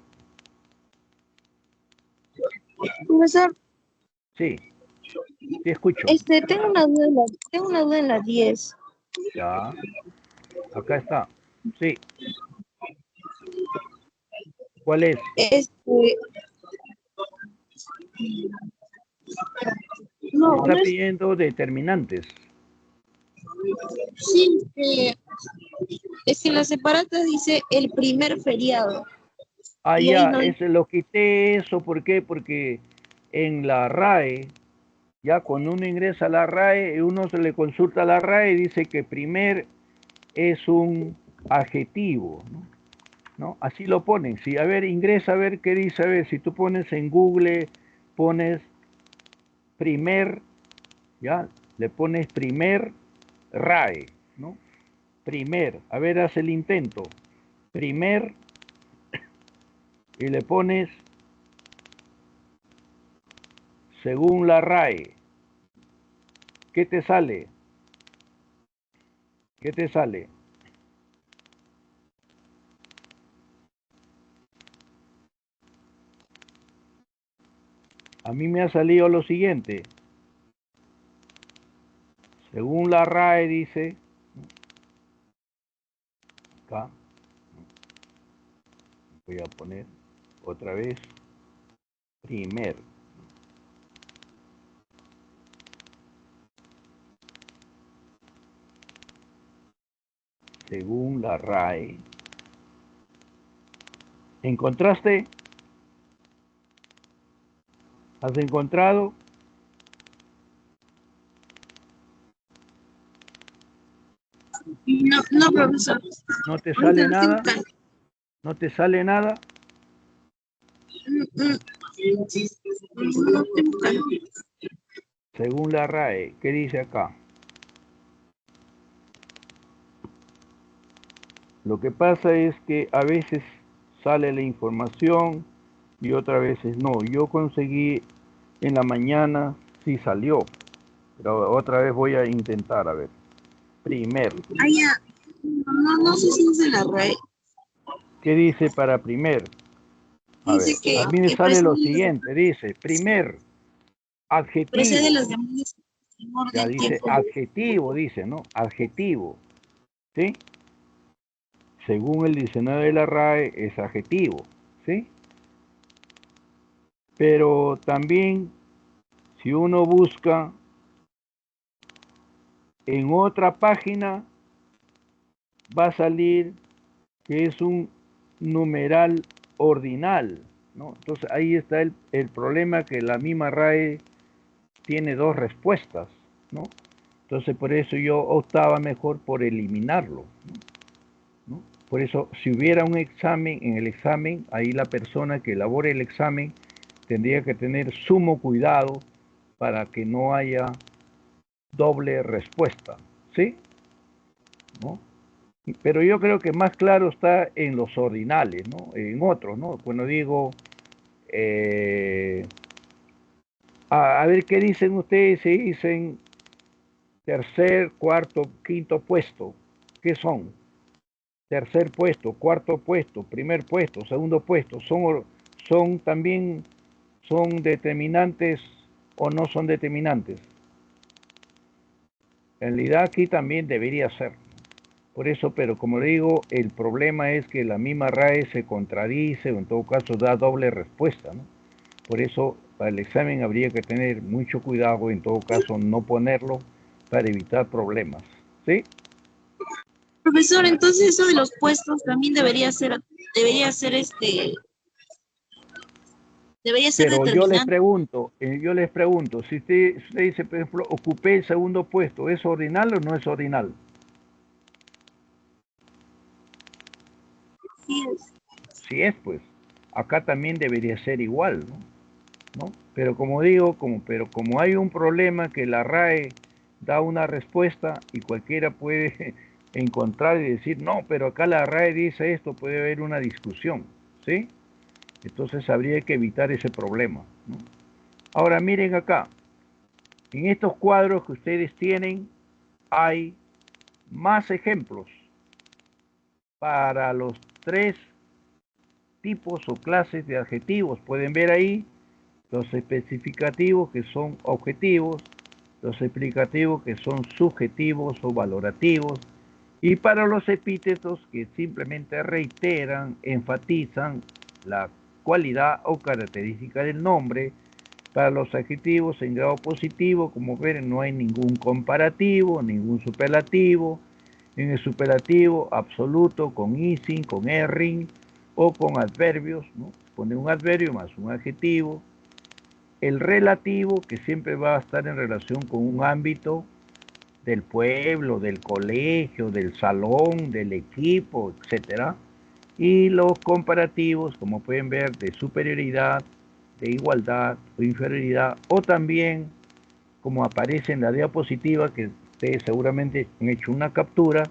Profesor, Sí, sí escucho. tengo una duda en la 10. Ya, acá está. Sí, ¿cuál es? Este, no, Está no es, pidiendo determinantes. sí, es que en la separata dice el primer feriado. Ah, Y ahí ya, no, lo quité eso, ¿por qué? Porque en la RAE, ya cuando uno ingresa a la RAE, uno se le consulta a la RAE y dice que primer es un adjetivo, ¿no? ¿No? Así lo ponen. Si, a ver, ingresa a ver qué dice, a ver, si tú pones en Google, pones primer, ya, le pones primer RAE, ¿no? Primer, a ver, haz el intento. Primer, y le pones según la RAE. ¿Qué te sale? ¿Qué te sale? A mí me ha salido lo siguiente. Según la RAE dice, acá, Voy a poner otra vez primer. Según la RAE. ¿Encontraste? ¿Has encontrado? No, profesor. ¿No te Ahorita sale lo estoy nada? buscando. ¿No te sale nada? Lo estoy buscando. Según la RAE, ¿qué dice acá? Lo que pasa es que a veces sale la información y otras veces no. Yo conseguí en la mañana, sí salió, pero otra vez voy a intentar, a ver. Primer. Ah, ya. No sé si es de la red. ¿Qué dice para primer? A ver, Dice a mí me que sale lo precede siguiente, dice, primer, adjetivo, los demás en ya orden dice tiempo. adjetivo, dice, ¿no? Adjetivo, ¿sí? Según el diccionario de la RAE es adjetivo, ¿sí? Pero también, si uno busca en otra página, va a salir que es un numeral ordinal, ¿no? Entonces ahí está el problema, que la misma RAE tiene dos respuestas, ¿no? Entonces por eso yo optaba mejor por eliminarlo, ¿no? Por eso, si hubiera un examen, en el examen, ahí la persona que elabore el examen tendría que tener sumo cuidado para que no haya doble respuesta, ¿sí? ¿No? Pero yo creo que más claro está en los ordinales, ¿no? En otros, ¿no? Cuando digo, a ver qué dicen ustedes, si dicen tercer, cuarto, quinto puesto, ¿qué son? Tercer puesto, cuarto puesto, primer puesto, segundo puesto, son también, son determinantes o no son determinantes. En realidad aquí también debería ser. Por eso, pero como le digo, el problema es que la misma RAE se contradice o en todo caso da doble respuesta, ¿no? Por eso, para el examen habría que tener mucho cuidado, en todo caso no ponerlo para evitar problemas, ¿sí? Profesor, entonces eso de los puestos también debería ser Pero determinante. yo les pregunto, si usted dice, por ejemplo, ocupé el segundo puesto, ¿es ordinal o no es ordinal? Sí, Si es, pues, acá también debería ser igual, ¿no? ¿No? Pero como digo, pero como hay un problema que la RAE da una respuesta y cualquiera puede encontrar y decir, no, pero acá la RAE dice esto, puede haber una discusión, ¿sí? Entonces habría que evitar ese problema, ¿no? Ahora miren acá, en estos cuadros que ustedes tienen hay más ejemplos para los tres tipos o clases de adjetivos. Pueden ver ahí los especificativos, que son objetivos, los explicativos, que son subjetivos o valorativos, y para los epítetos, que simplemente reiteran, enfatizan la cualidad o característica del nombre. Para los adjetivos en grado positivo, como ven, no hay ningún comparativo, ningún superlativo. En el superlativo absoluto, con ising, con erring o con adverbios, ¿no? Pone un adverbio más un adjetivo. El relativo, que siempre va a estar en relación con un ámbito del pueblo, del colegio, del salón, del equipo, etcétera. Y los comparativos, como pueden ver, de superioridad, de igualdad o inferioridad, o también, como aparece en la diapositiva, que ustedes seguramente han hecho una captura,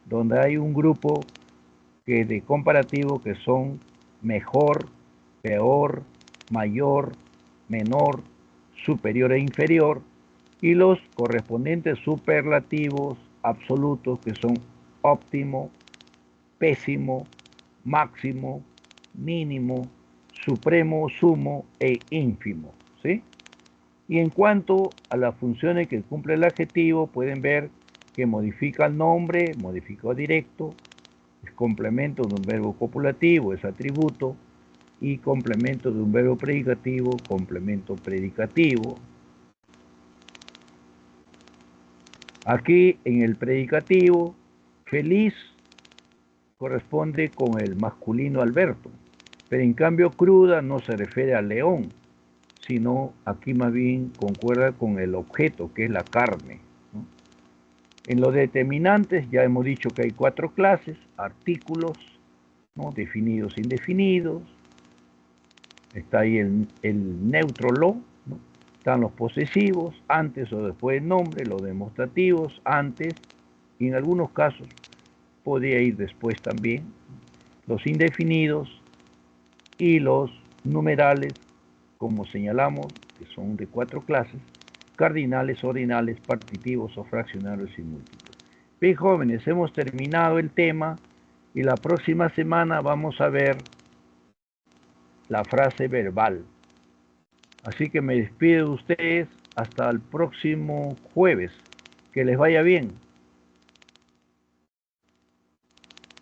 donde hay un grupo de comparativos que son mejor, peor, mayor, menor, superior e inferior, y los correspondientes superlativos absolutos, que son óptimo, pésimo, máximo, mínimo, supremo, sumo e ínfimo, ¿sí? Y en cuanto a las funciones que cumple el adjetivo, pueden ver que modifica el nombre, modificó directo, Es complemento de un verbo copulativo, es atributo, y complemento de un verbo predicativo, complemento predicativo. Aquí en el predicativo, feliz corresponde con el masculino Alberto, pero en cambio cruda no se refiere al león, sino aquí más bien concuerda con el objeto, que es la carne, ¿no? En los determinantes ya hemos dicho que hay 4 clases: artículos, ¿no? Definidos e indefinidos. Está ahí el neutro lo, ¿no? Están los posesivos, antes o después del nombre, los demostrativos, antes, y en algunos casos podría ir después también, los indefinidos y los numerales, como señalamos, que son de 4 clases: cardinales, ordinales, partitivos o fraccionarios y múltiples. Bien, jóvenes, hemos terminado el tema y la próxima semana vamos a ver la frase verbal. Así que me despido de ustedes hasta el próximo jueves. Que les vaya bien.